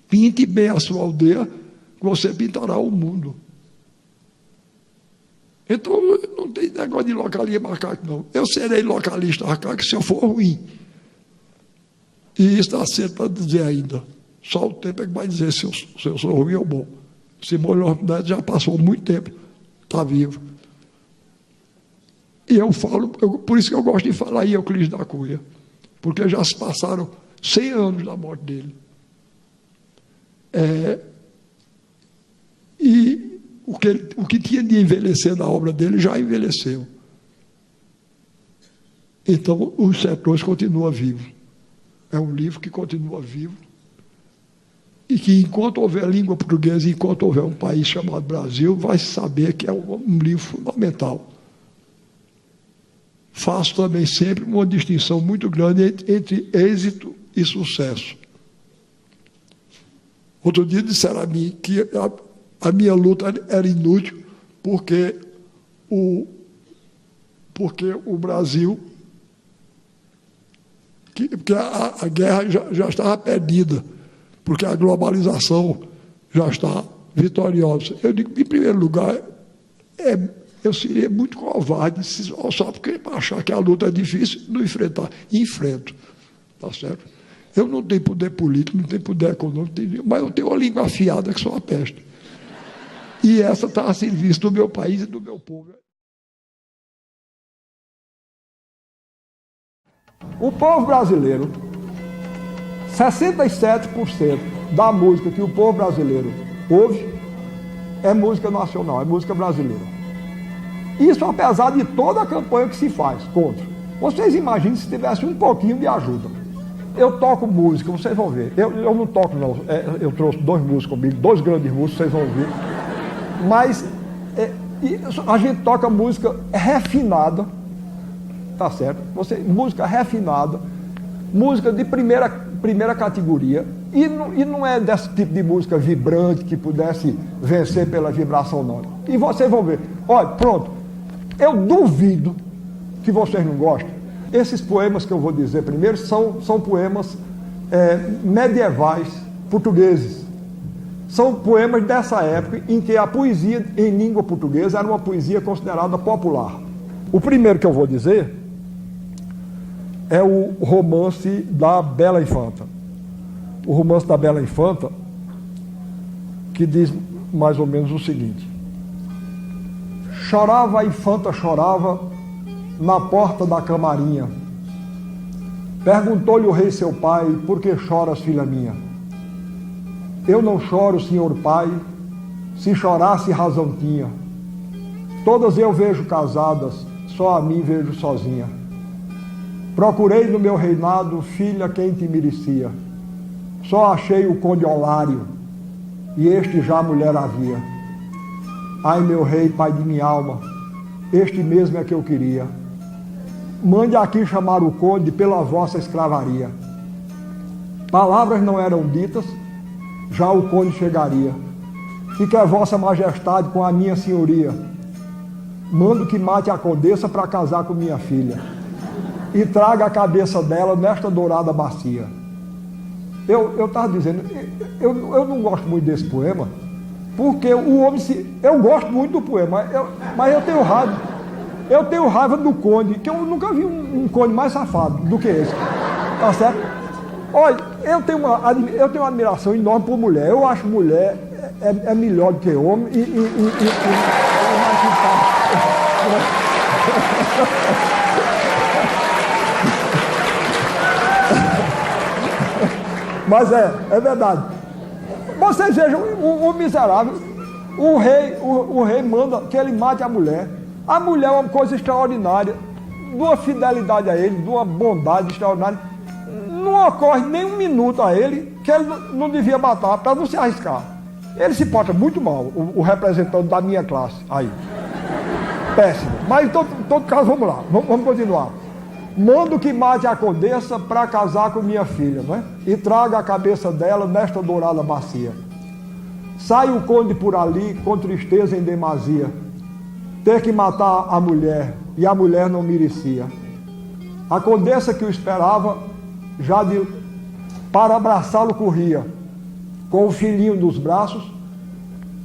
pinte bem a sua aldeia, que você pintará o mundo. Então, não tem negócio de localista macaco, não. Eu serei localista macaco se eu for ruim. E isso está cedo para dizer ainda. Só o tempo é que vai dizer se eu sou ruim ou bom. Simões Neto já passou muito tempo, está vivo. E eu falo, por isso que eu gosto de falar em Euclides da Cunha, porque já se passaram 100 anos da morte dele. E o que tinha de envelhecer na obra dele já envelheceu. Então, Os Sertões continua vivo. É um livro que continua vivo e que, enquanto houver língua portuguesa, enquanto houver um país chamado Brasil, vai saber que é um livro fundamental. Faço também sempre uma distinção muito grande entre êxito e sucesso. Outro dia disseram a mim que a minha luta era inútil porque o Brasil, porque a guerra já estava perdida, porque a globalização já está vitoriosa. Eu digo, em primeiro lugar, Eu seria muito covarde só porque achar que a luta é difícil, não enfrentar. Enfrento, tá certo? Eu não tenho poder político, não tenho poder econômico, mas eu tenho uma língua afiada que só uma peste. E essa está a serviço do meu país e do meu povo. O povo brasileiro, 67% da música que o povo brasileiro ouve é música nacional, é música brasileira. Isso apesar de toda a campanha que se faz contra. Vocês imaginem se tivesse um pouquinho de ajuda. Eu toco música, vocês vão ver. Eu não toco não, eu trouxe 2 músicos comigo, 2 grandes músicos, vocês vão ouvir. Mas a gente toca música refinada, tá certo? Música refinada, música de primeira categoria, e não é desse tipo de música vibrante que pudesse vencer pela vibração não. E vocês vão ver. Olha, pronto. Eu duvido que vocês não gostem. Esses poemas que eu vou dizer primeiro são poemas medievais portugueses. São poemas dessa época em que a poesia em língua portuguesa era uma poesia considerada popular. O primeiro que eu vou dizer é o romance da Bela Infanta. O romance da Bela Infanta, que diz mais ou menos o seguinte: chorava a infanta, chorava na porta da camarinha. Perguntou-lhe o rei seu pai: por que choras, filha minha? Eu não choro, senhor pai, se chorasse razão tinha. Todas eu vejo casadas, só a mim vejo sozinha. Procurei no meu reinado filha quem te merecia. Só achei o conde Olário, e este já mulher havia. Ai, meu rei, pai de minha alma, este mesmo é que eu queria. Mande aqui chamar o conde pela vossa escravaria. Palavras não eram ditas, já o conde chegaria. Fique a vossa majestade com a minha senhoria. Mando que mate a condessa para casar com minha filha e traga a cabeça dela nesta dourada bacia. Eu estava dizendo, eu não gosto muito desse poema, porque o homem eu gosto muito do poema, mas eu tenho raiva. Eu tenho raiva do conde, que eu nunca vi um conde mais safado do que esse. Tá certo? Olha, eu tenho uma admiração enorme por mulher. Eu acho mulher é melhor do que homem Mas é verdade. Vocês vejam, o miserável, o rei manda que ele mate a mulher. A mulher é uma coisa extraordinária, de uma fidelidade a ele, de uma bondade extraordinária. Não ocorre nem um minuto a ele que ele não devia matar, para não se arriscar. Ele se porta muito mal, o representante da minha classe. Aí. Péssimo. Mas em todo caso, vamos lá, vamos continuar. Mando que mate a condessa para casar com minha filha, não é? E traga a cabeça dela nesta dourada bacia. Sai o conde por ali com tristeza em demasia. Ter que matar a mulher, e a mulher não merecia. A condessa que o esperava, para abraçá-lo corria, com o filhinho nos braços,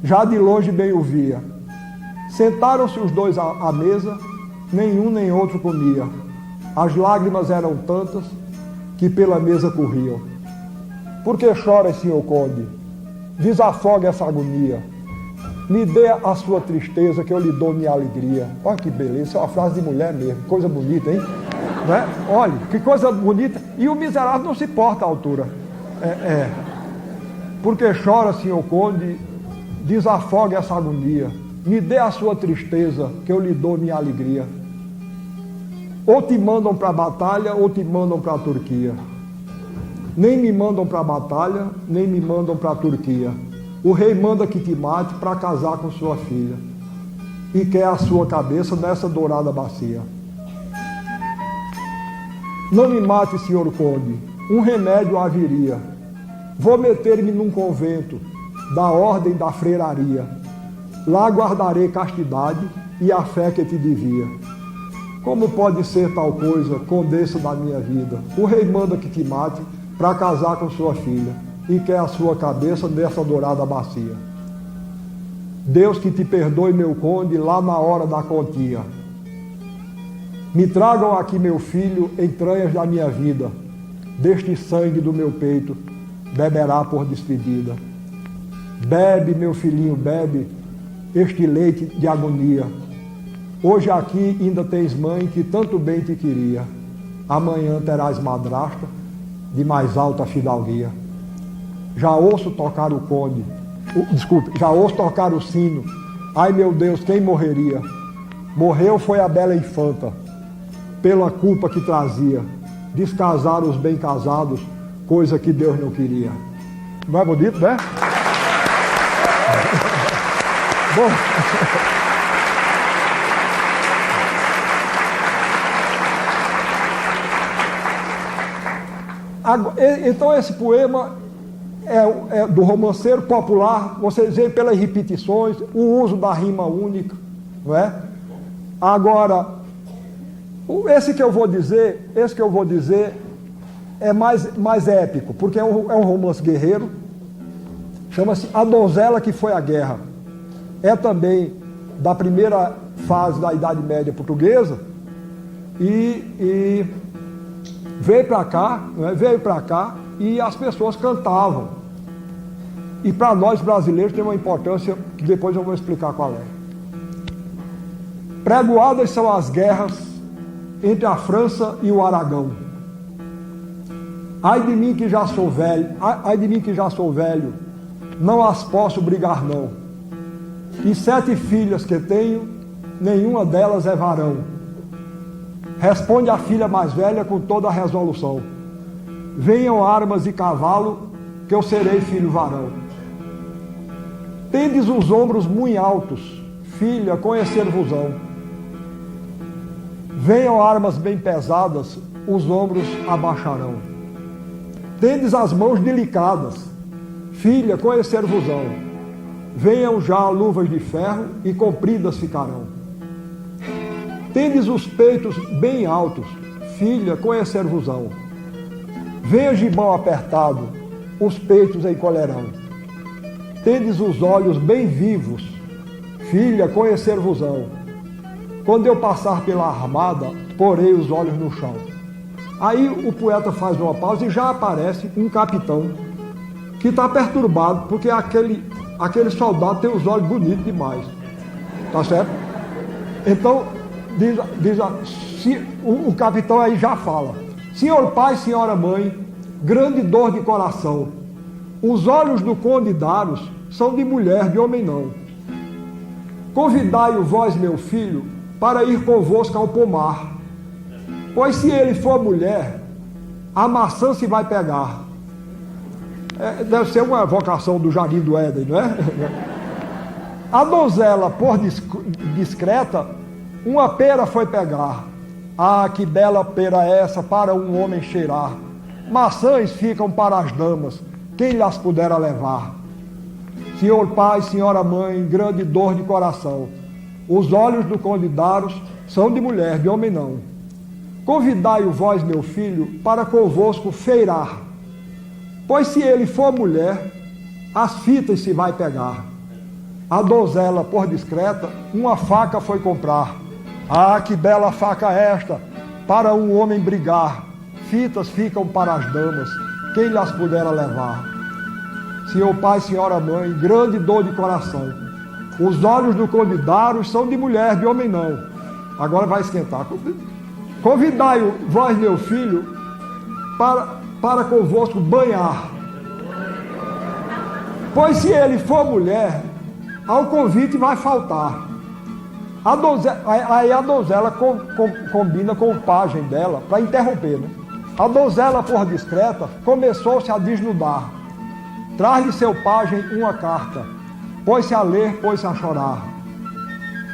já de longe bem o via. Sentaram-se os dois à mesa, nenhum nem outro comia. As lágrimas eram tantas que pela mesa corriam. Por que choras, senhor conde? Desafoga essa agonia. Me dê a sua tristeza que eu lhe dou minha alegria. Olha que beleza, isso é uma frase de mulher mesmo, coisa bonita, hein? Não é? Olha, que coisa bonita. E o miserável não se porta à altura. Porque chora, senhor conde, desafogue essa agonia. Me dê a sua tristeza que eu lhe dou minha alegria. Ou te mandam para a batalha, ou te mandam para a Turquia. Nem me mandam para a batalha, nem me mandam para a Turquia. O rei manda que te mate para casar com sua filha e quer a sua cabeça nessa dourada bacia. Não me mate, senhor conde, um remédio haveria. Vou meter-me num convento da ordem da freiraria. Lá guardarei castidade e a fé que te devia. Como pode ser tal coisa, condessa da minha vida? O rei manda que te mate para casar com sua filha e quer a sua cabeça nessa dourada bacia. Deus que te perdoe, meu conde, lá na hora da quantia. Me tragam aqui, meu filho, entranhas da minha vida. Deste sangue do meu peito, beberá por despedida. Bebe, meu filhinho, bebe este leite de agonia. Hoje aqui ainda tens mãe que tanto bem te queria. Amanhã terás madrasta de mais alta fidalguia. Já ouço tocar o conde, já ouço tocar o sino. Ai, meu Deus, quem morreria? Morreu foi a bela infanta, pela culpa que trazia. Descasar os bem casados, coisa que Deus não queria. Não é bonito, né? Bom. Então esse poema é do romanceiro popular, vocês veem pelas repetições, o uso da rima única, não é? Agora, esse que eu vou dizer é mais épico, porque é um romance guerreiro, chama-se A Donzela que Foi à Guerra. É também da primeira fase da Idade Média portuguesa e veio para cá e as pessoas cantavam. E para nós brasileiros tem uma importância que depois eu vou explicar qual é. Pregoadas são as guerras entre a França e o Aragão. Ai de mim que já sou velho, não as posso brigar não. E 7 filhas que tenho, nenhuma delas é varão. Responde a filha mais velha com toda a resolução. Venham armas e cavalo, que eu serei filho varão. Tendes os ombros muito altos, filha, conhecer-vos-ão. Venham armas bem pesadas, os ombros abaixarão. Tendes as mãos delicadas, filha, conhecer-vos-ão. Venham já luvas de ferro e compridas ficarão. Tendes os peitos bem altos, filha, conhecer-vos-ão. Venha gibão apertado, os peitos encolherão. Tendes os olhos bem vivos, filha, conhecer-vos-ão. Quando eu passar pela armada, porei os olhos no chão. Aí o poeta faz uma pausa e já aparece um capitão que está perturbado, porque aquele soldado tem os olhos bonitos demais. Tá certo? Então, o capitão aí já fala: senhor pai, senhora mãe, grande dor de coração, os olhos do conde Daros são de mulher, de homem não. Convidai-o vós, meu filho, para ir convosco ao pomar, pois se ele for mulher, a maçã se vai pegar. Deve ser uma vocação do Jardim do Éden, não é? A donzela, por discreta, uma pera foi pegar. Ah, que bela pera essa para um homem cheirar. Maçãs ficam para as damas, quem lhes pudera levar. Senhor pai, senhora mãe, grande dor de coração, os olhos do conde Daros são de mulher, de homem não. Convidai-o vós, meu filho, para convosco feirar, pois se ele for mulher, as fitas se vai pegar. A donzela, por discreta, uma faca foi comprar. Ah, que bela faca esta, para um homem brigar. Fitas ficam para as damas, quem lhes pudera levar. Senhor pai, senhora mãe, grande dor de coração, os olhos do conde Daros são de mulher, de homem não. Agora vai esquentar. Convidai-o, vós, meu filho, para convosco banhar, pois se ele for mulher, ao convite vai faltar. Aí a donzela combina com o pajem dela para interromper, né? A donzela, por discreta, começou-se a desnudar. Traz-lhe seu pajem uma carta, pôs-se a ler, pôs-se a chorar.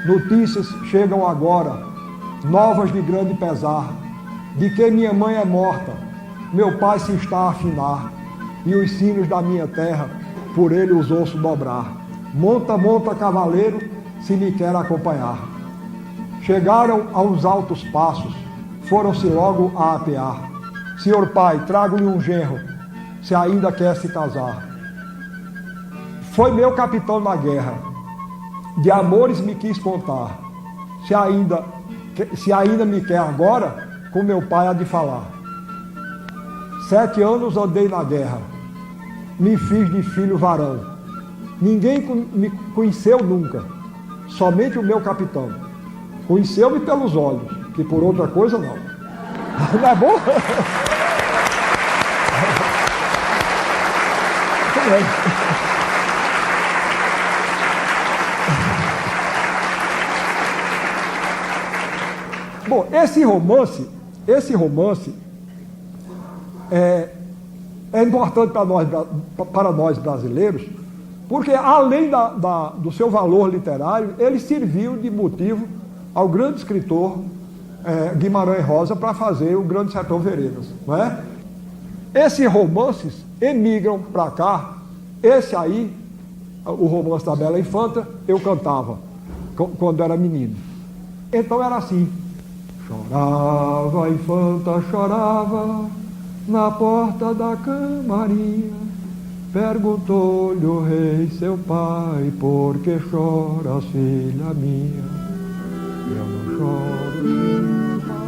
Notícias chegam agora, novas de grande pesar, de que minha mãe é morta, meu pai se está a afinar, e os sinos da minha terra, por ele os ouço dobrar. Monta, monta, cavaleiro, se me quer acompanhar. Chegaram a uns altos passos, foram-se logo a apear. Senhor pai, trago-lhe um genro, se ainda quer se casar. Foi meu capitão na guerra, de amores me quis contar, se ainda me quer agora, com meu pai há de falar. 7 anos andei na guerra, me fiz de filho varão. Ninguém me conheceu nunca, somente o meu capitão. Conheceu-me pelos olhos, que por outra coisa não. Não é bom? Muito bem. Bom, esse romance é importante para nós brasileiros, porque além do seu valor literário, ele serviu de motivo ao grande escritor Guimarães Rosa para fazer o Grande Sertão Veredas, não é? Esses romances emigram para cá. Esse aí, o romance da Bela Infanta, eu cantava quando era menino. Então era assim: chorava a infanta, chorava na porta da camarinha, perguntou-lhe o rei seu pai: por que choras, filha minha? Eu não choro, filho pai.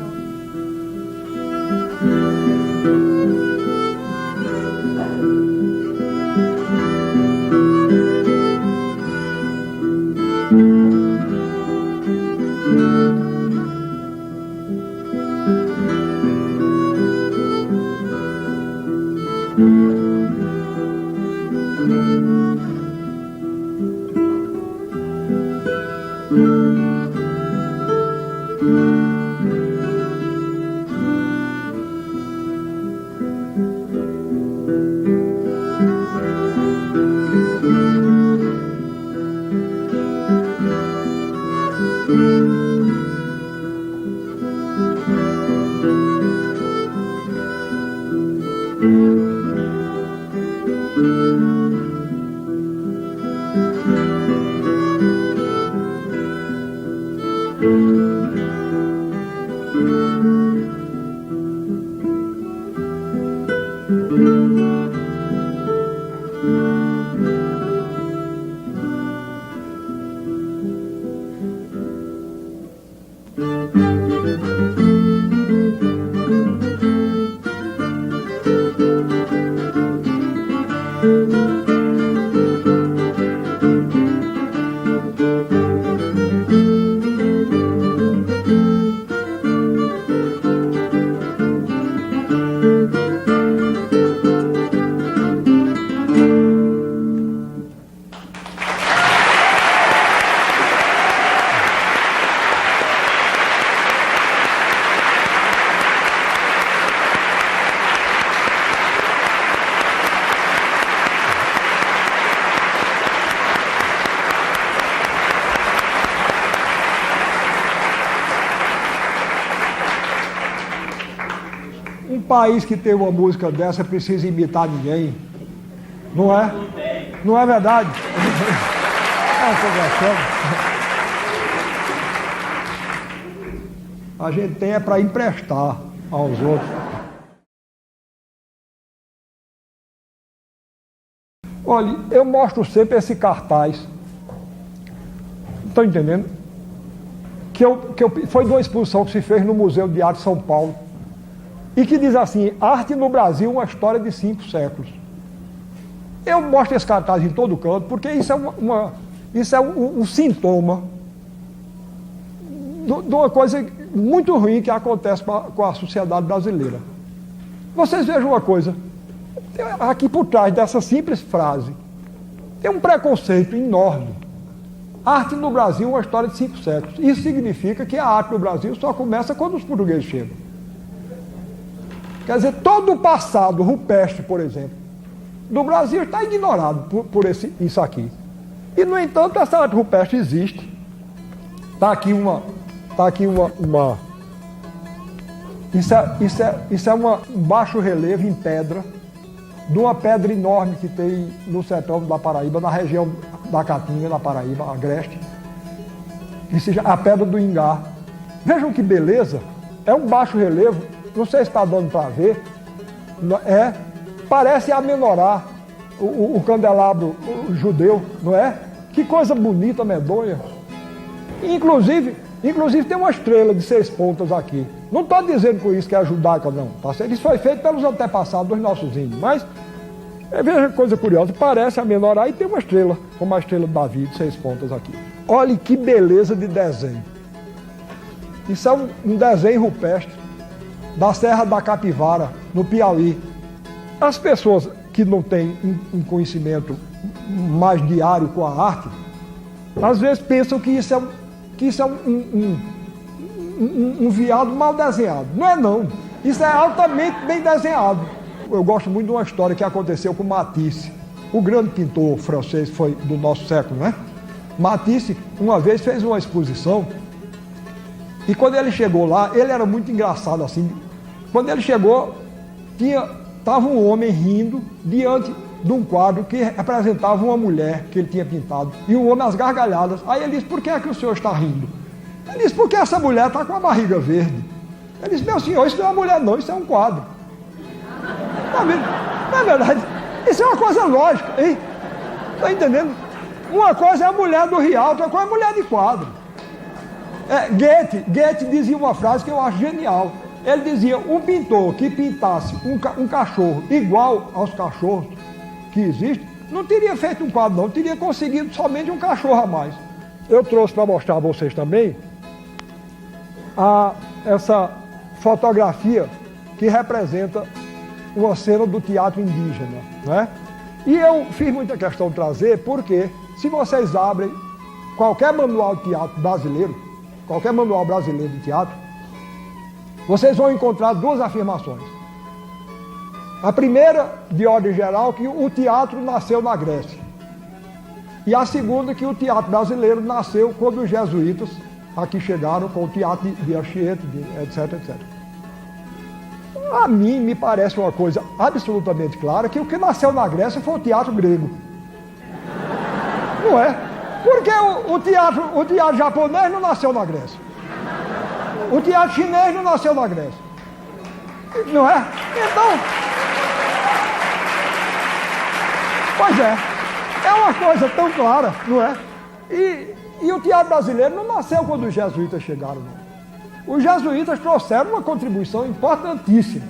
Um país que tem uma música dessa precisa imitar ninguém, não é? Não é verdade? A gente tem para emprestar aos outros. Olha, eu mostro sempre esse cartaz. Estão entendendo? Foi de uma exposição que se fez no Museu de Arte de São Paulo. E que diz assim: arte no Brasil, uma história de 5 séculos. Eu mostro esse cartaz em todo canto, porque isso é um sintoma de uma coisa muito ruim que acontece com a sociedade brasileira. Vocês vejam uma coisa, aqui por trás dessa simples frase, tem um preconceito enorme. Arte no Brasil, uma história de 5 séculos. Isso significa que a arte no Brasil só começa quando os portugueses chegam. Quer dizer, todo o passado rupestre, por exemplo, do Brasil está ignorado por isso aqui. E, no entanto, essa arte rupestre existe. Está aqui uma... Isso é um baixo relevo em pedra, de uma pedra enorme que tem no sertão da Paraíba, na região da Caatinga, na Paraíba, Agreste, que seja a Pedra do Ingá. Vejam que beleza, é um baixo relevo, não sei se está dando para ver, parece amenorar o candelabro judeu, não é? Que coisa bonita, medonha. Inclusive tem uma estrela de 6 pontas aqui. Não estou dizendo com isso que é judaica, não. Tá certo? Isso foi feito pelos antepassados dos nossos índios. Mas, veja que coisa curiosa, parece a menorá e tem uma estrela, como a estrela de Davi, de 6 pontas aqui. Olha que beleza de desenho. Isso é um desenho rupestre da Serra da Capivara, no Piauí. As pessoas que não têm um conhecimento mais diário com a arte, às vezes pensam que isso é um veado mal desenhado. Não é não. Isso é altamente bem desenhado. Eu gosto muito de uma história que aconteceu com Matisse. O grande pintor francês foi do nosso século, né? Matisse, uma vez, fez uma exposição e quando ele chegou lá, ele era muito engraçado assim. Quando ele chegou, estava um homem rindo diante de um quadro que representava uma mulher que ele tinha pintado. E o homem às gargalhadas. Aí ele disse, por que é que o senhor está rindo? Ele disse, porque essa mulher está com a barriga verde. Ele disse, meu senhor, isso não é uma mulher não, isso é um quadro. Não é verdade? Isso é uma coisa lógica, hein? Está entendendo? Uma coisa é a mulher do Rialto, outra coisa é a mulher de quadro. Goethe dizia uma frase que eu acho genial. Ele dizia, um pintor que pintasse um cachorro igual aos cachorros que existem, não teria feito um quadro não, teria conseguido somente um cachorro a mais. Eu trouxe para mostrar a vocês também essa fotografia que representa uma cena do teatro indígena, né? E eu fiz muita questão de trazer porque se vocês abrem qualquer manual de teatro brasileiro, qualquer manual brasileiro de teatro, vocês vão encontrar 2 afirmações. A primeira, de ordem geral, que o teatro nasceu na Grécia. E a segunda, que o teatro brasileiro nasceu quando os jesuítas aqui chegaram com o teatro de Anchieta, etc, etc. A mim me parece uma coisa absolutamente clara que o que nasceu na Grécia foi o teatro grego. Não é? Porque o teatro japonês não nasceu na Grécia. O teatro chinês não nasceu na Grécia. Não é? Então, pois é uma coisa tão clara, não é? E o teatro brasileiro não nasceu quando os jesuítas chegaram, não. Os jesuítas trouxeram uma contribuição importantíssima.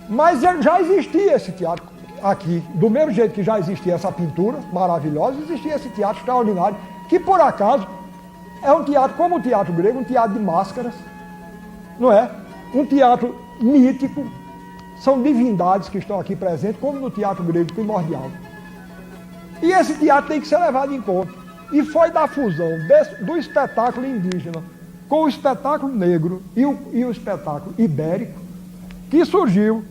Mas já existia esse teatro aqui, do mesmo jeito que já existia essa pintura maravilhosa, existia esse teatro extraordinário, que por acaso é um teatro como o teatro grego, um teatro de máscaras, não é? Um teatro mítico, são divindades que estão aqui presentes, como no teatro grego primordial. E esse teatro tem que ser levado em conta. E foi da fusão do espetáculo indígena com o espetáculo negro e o espetáculo ibérico que surgiu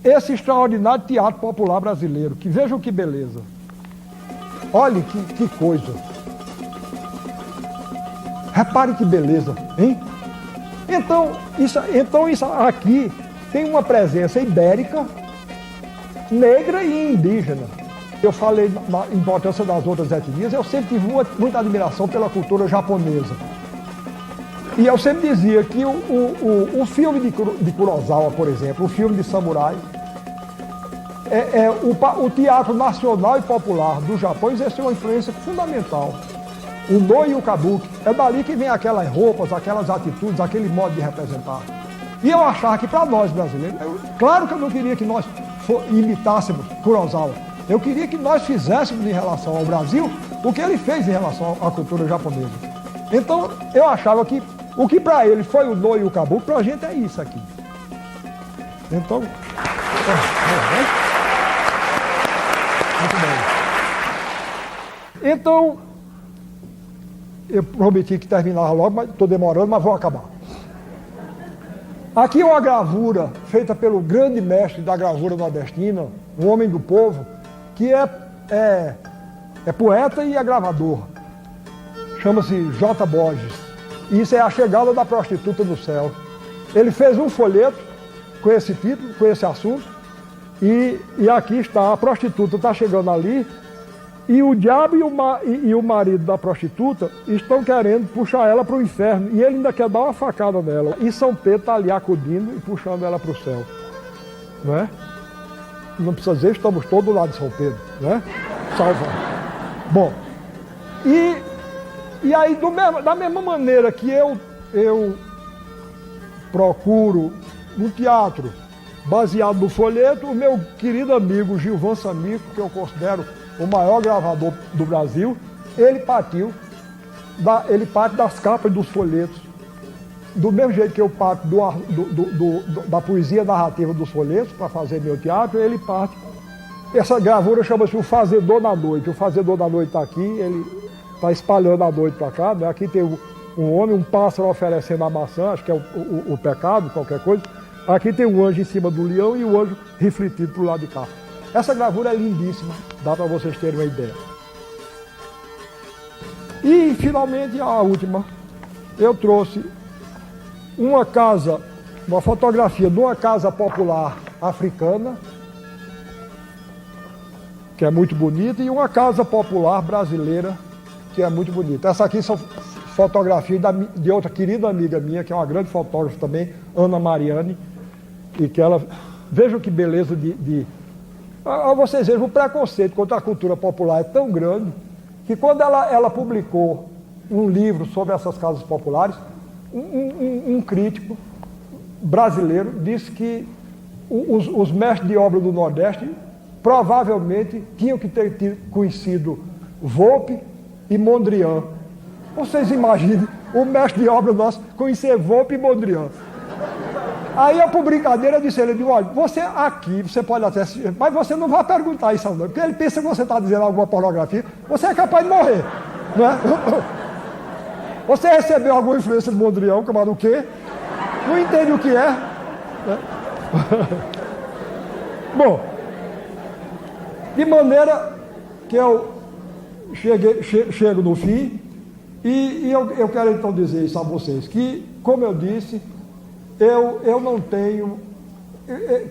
esse extraordinário teatro popular brasileiro, que vejam que beleza. Olhe que coisa. Repare que beleza, hein? Então isso aqui tem uma presença ibérica, negra e indígena. Eu falei na importância das outras etnias, eu sempre tive muita admiração pela cultura japonesa. E eu sempre dizia que o filme de Kurosawa, por exemplo, o filme de samurai, o teatro nacional e popular do Japão exerceu uma influência fundamental. O no e o kabuki, é dali que vem aquelas roupas, aquelas atitudes, aquele modo de representar. E eu achava que para nós brasileiros, claro que eu não queria que nós imitássemos Kurosawa, eu queria que nós fizéssemos em relação ao Brasil o que ele fez em relação à cultura japonesa. Então eu achava que o que para ele foi o no e o kabuki, para a gente é isso aqui. Então, muito bem. Então, eu prometi que terminava logo, mas estou demorando, mas vou acabar. Aqui é uma gravura feita pelo grande mestre da gravura nordestina, um homem do povo, que é poeta e é gravador. Chama-se J. Borges. E isso é A Chegada da Prostituta no Céu. Ele fez um folheto com esse título, com esse assunto, e aqui está, a prostituta está chegando ali, e o diabo e o marido da prostituta estão querendo puxar ela para o inferno, e ele ainda quer dar uma facada nela. E São Pedro está ali acudindo e puxando ela para o céu. Não é? Não precisa dizer, estamos todos lá de São Pedro, né? salvar. Bom, e aí da mesma maneira que eu procuro no teatro, baseado no folheto, o meu querido amigo Gilvan Samico, que eu considero o maior gravador do Brasil, ele parte das capas dos folhetos. Do mesmo jeito que eu parto da poesia narrativa dos folhetos para fazer meu teatro, ele parte. Essa gravura chama-se O Fazedor da Noite. O Fazedor da Noite está aqui, ele está espalhando a noite para cá. Né? Aqui tem um homem, um pássaro oferecendo a maçã, acho que é o pecado, qualquer coisa. Aqui tem um anjo em cima do leão e o anjo refletido para o lado de cá. Essa gravura é lindíssima, dá para vocês terem uma ideia. E, finalmente, a última, eu trouxe uma fotografia de uma casa popular africana, que é muito bonita, e uma casa popular brasileira, que é muito bonita. Essa aqui são fotografias de outra querida amiga minha, que é uma grande fotógrafa também, Ana Mariani, e que ela... Vejam que beleza vocês vejam, o preconceito contra a cultura popular é tão grande, que quando ela publicou um livro sobre essas casas populares, um crítico brasileiro disse que os mestres de obra do Nordeste provavelmente tinham que ter conhecido Volpe e Mondrian. Vocês imaginem o mestre de obra nosso conhecer Volpe e Mondrian. Aí eu, por brincadeira, disse a ele, olha, você aqui, você pode até assistir, mas você não vai perguntar isso ao nome, porque ele pensa que você está dizendo alguma pornografia, você é capaz de morrer, não é? Você recebeu alguma influência de Mondrian, que o quê? Não entende o que é? Né? Bom, de maneira que eu chego no fim, e eu quero então dizer isso a vocês, que, como eu disse, eu não tenho...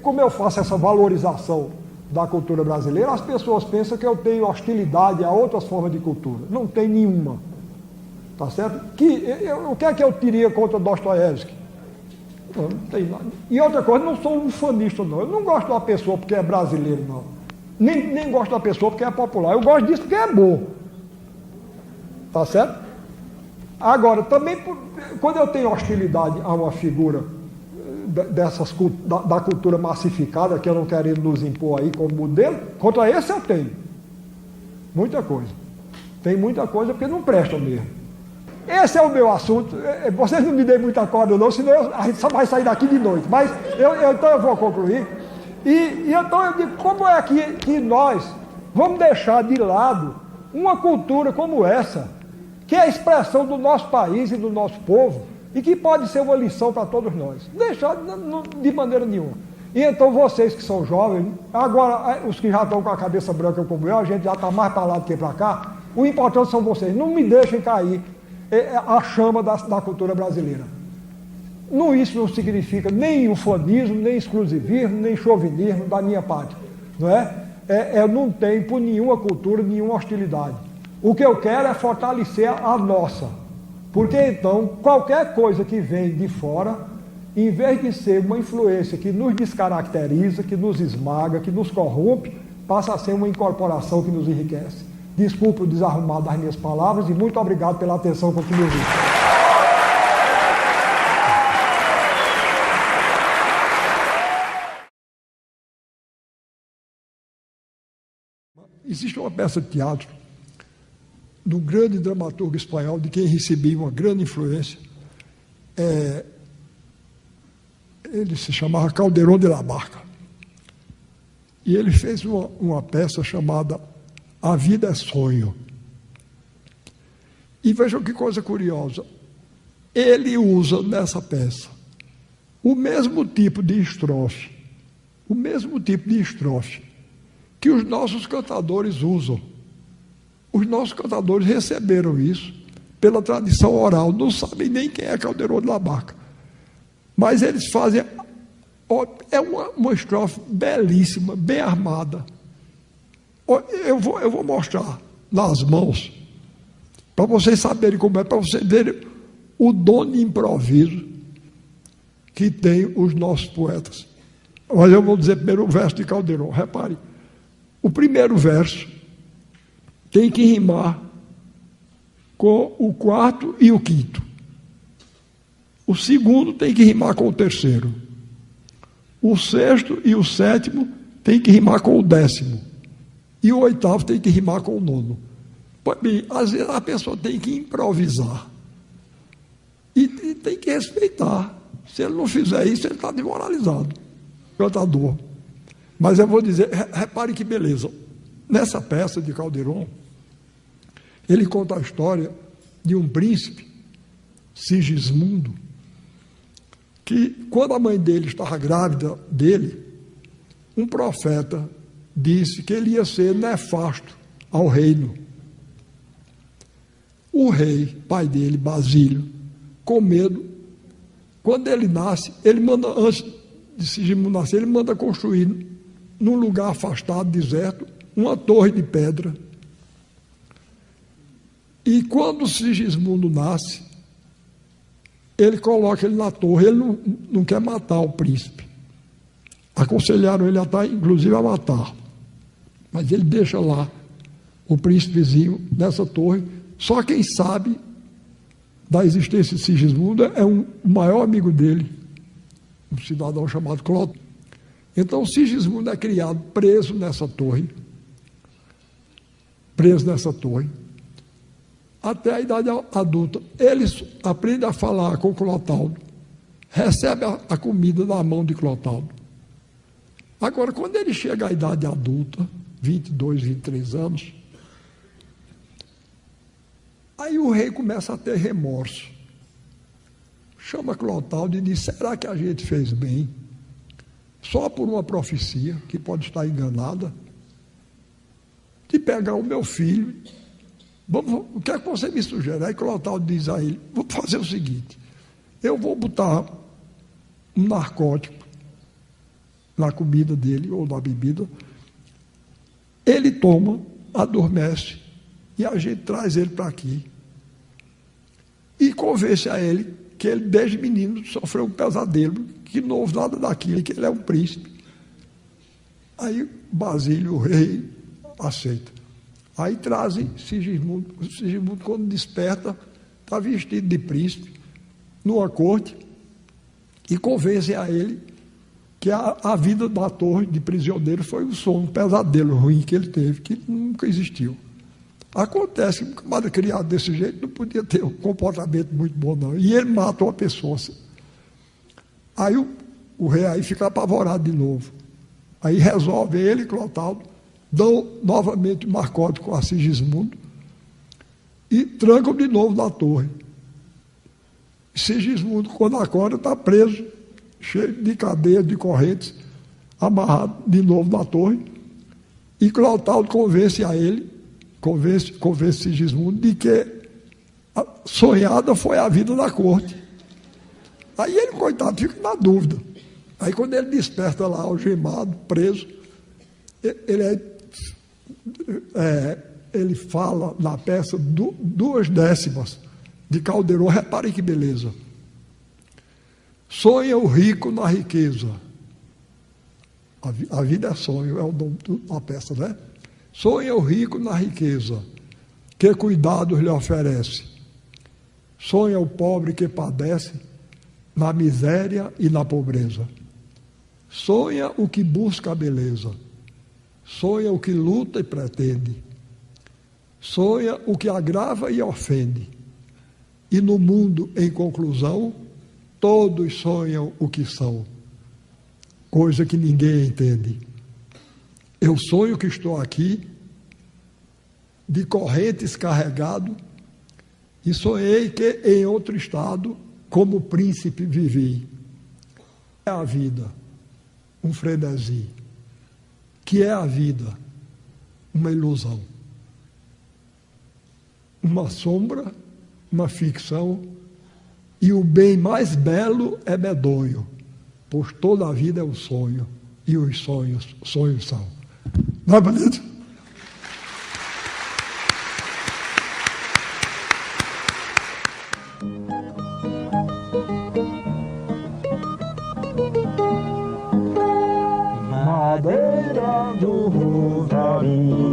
Como eu faço essa valorização da cultura brasileira, as pessoas pensam que eu tenho hostilidade a outras formas de cultura. Não tem nenhuma. Tá certo? O que é que eu teria contra Dostoiévski? Não tem nada. E outra coisa, não sou um fanista, não. Eu não gosto de uma pessoa porque é brasileiro, não. Nem gosto de uma pessoa porque é popular. Eu gosto disso porque é bom. Tá certo? Agora, também, quando eu tenho hostilidade a uma figura da cultura massificada, que eu não quero nos impor aí como modelo, contra esse eu tenho. Muita coisa. Tem muita coisa porque não presta mesmo. Esse é o meu assunto. Vocês não me deem muita corda não, senão a gente só vai sair daqui de noite. Mas então eu vou concluir. E então eu digo, como é que nós vamos deixar de lado uma cultura como essa, que é a expressão do nosso país e do nosso povo, e que pode ser uma lição para todos nós. Deixar de maneira nenhuma. E então vocês que são jovens, agora os que já estão com a cabeça branca como eu, a gente já está mais para lá do que para cá, o importante são vocês. Não me deixem cair a chama da cultura brasileira. Isso não significa nem ufanismo, nem exclusivismo, nem chauvinismo da minha parte. Não é? Eu não tenho por nenhuma cultura, nenhuma hostilidade. O que eu quero é fortalecer a nossa. Porque então, qualquer coisa que vem de fora, em vez de ser uma influência que nos descaracteriza, que nos esmaga, que nos corrompe, passa a ser uma incorporação que nos enriquece. Desculpe o desarrumado das minhas palavras e muito obrigado pela atenção com que me ouviu. Existe uma peça de teatro de um grande dramaturgo espanhol, de quem recebi uma grande influência. Ele se chamava Calderón de la Barca. E ele fez uma peça chamada A Vida é Sonho. E vejam que coisa curiosa. Ele usa nessa peça o mesmo tipo de estrofe, que os nossos cantadores usam. Os nossos cantadores receberam isso pela tradição oral, não sabem nem quem é Calderón de la Barca. Mas eles fazem... É uma estrofe belíssima, bem armada. Eu vou mostrar nas mãos, para vocês saberem como é, para vocês verem o dom de improviso que tem os nossos poetas. Mas eu vou dizer primeiro o verso de Calderón. Repare, o primeiro verso tem que rimar com o quarto e o quinto. O segundo tem que rimar com o terceiro. O sexto e o sétimo tem que rimar com o décimo. E o oitavo tem que rimar com o nono. Pois bem, às vezes a pessoa tem que improvisar. E tem que respeitar. Se ele não fizer isso, ele está desmoralizado. Cantador. Mas eu vou dizer, repare que beleza. Nessa peça de Caldeirão, ele conta a história de um príncipe, Sigismundo, que quando a mãe dele estava grávida dele, um profeta disse que ele ia ser nefasto ao reino. O rei, pai dele, Basílio, com medo, quando ele nasce, ele manda, antes de Sigismundo nascer, ele manda construir num lugar afastado, deserto, uma torre de pedra. E quando Sigismundo nasce, ele coloca ele na torre, ele não quer matar o príncipe. Aconselharam ele até, inclusive, a matar. Mas ele deixa lá o príncipezinho nessa torre. Só quem sabe da existência de Sigismundo é o maior amigo dele, um cidadão chamado Clotaldo. Então, Sigismundo é criado preso nessa torre, até a idade adulta. Ele aprende a falar com Clotaldo, recebe a comida da mão de Clotaldo. Agora, quando ele chega à idade adulta, 22, 23 anos, aí o rei começa a ter remorso. Chama Clotaldo e diz: será que a gente fez bem? Só por uma profecia, que pode estar enganada, de pegar o meu filho. O que é que você me sugere? Aí Clotaldo diz a ele: vou fazer o seguinte, eu vou botar um narcótico na comida dele, ou na bebida, ele toma, adormece, e a gente traz ele para aqui. E convence a ele que ele, desde menino, sofreu um pesadelo, que não houve nada daquilo, que ele é um príncipe. Aí Basílio, o rei, aceita. Aí trazem Sigismundo. Sigismundo, quando desperta, está vestido de príncipe, numa corte, e convencem a ele que a vida da torre de prisioneiro foi um sonho, um pesadelo ruim que ele teve, que nunca existiu. Acontece que um camarada criado desse jeito não podia ter um comportamento muito bom, não. E ele mata uma pessoa. Aí o rei aí fica apavorado de novo. Aí resolve ele e Clotaldo, dão novamente o narcótico a Sigismundo e trancam de novo na torre. Sigismundo, quando acorda, está preso, cheio de cadeias, de correntes, amarrado de novo na torre. E Clotaldo convence a ele, convence Sigismundo de que a sonhada foi a vida da corte. Aí ele, coitado, fica na dúvida. Aí quando ele desperta lá, algemado, preso, ele fala na peça 2 décimas de Caldeirão. Reparem que beleza. Sonha o rico na riqueza. A vida é sonho, é o nome da peça, né? Sonha o rico na riqueza, que cuidados lhe oferece. Sonha o pobre que padece na miséria e na pobreza. Sonha o que busca a beleza. Sonha o que luta e pretende. Sonha o que agrava e ofende. E no mundo, em conclusão, todos sonham o que são, coisa que ninguém entende. Eu sonho que estou aqui, de correntes carregado, e sonhei que em outro estado, como príncipe, vivi. É a vida, um frenesi. Que é a vida? Uma ilusão. Uma sombra, uma ficção, e o bem mais belo é medonho, pois toda a vida é um sonho, e os sonhos são. Não é bonito? Madeira do Rosarinho,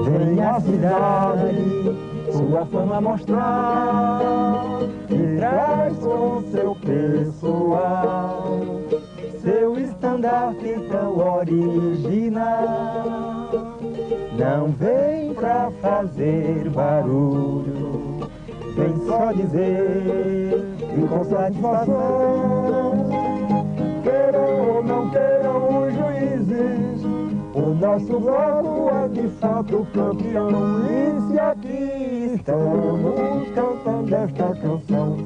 venha cidade, sua fama mostrar, e traz com seu pessoal seu estandarte tão original. Não vem pra fazer barulho, vem só dizer e com satisfação. Queiram ou não queiram os juízes, o nosso bloco é de fato campeão. E se aqui estamos cantando esta canção,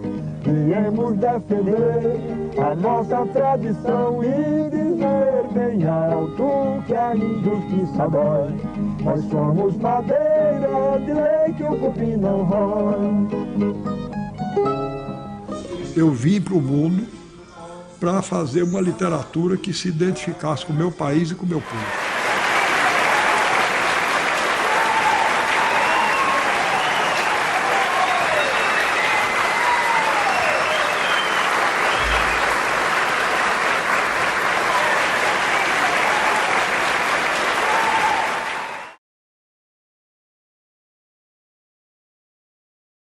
viemos defender a nossa tradição e dizer bem alto que a injustiça dói. Nós somos madeira de lei que o cupim não rói. Eu vim para o mundo para fazer uma literatura que se identificasse com o meu país e com o meu povo.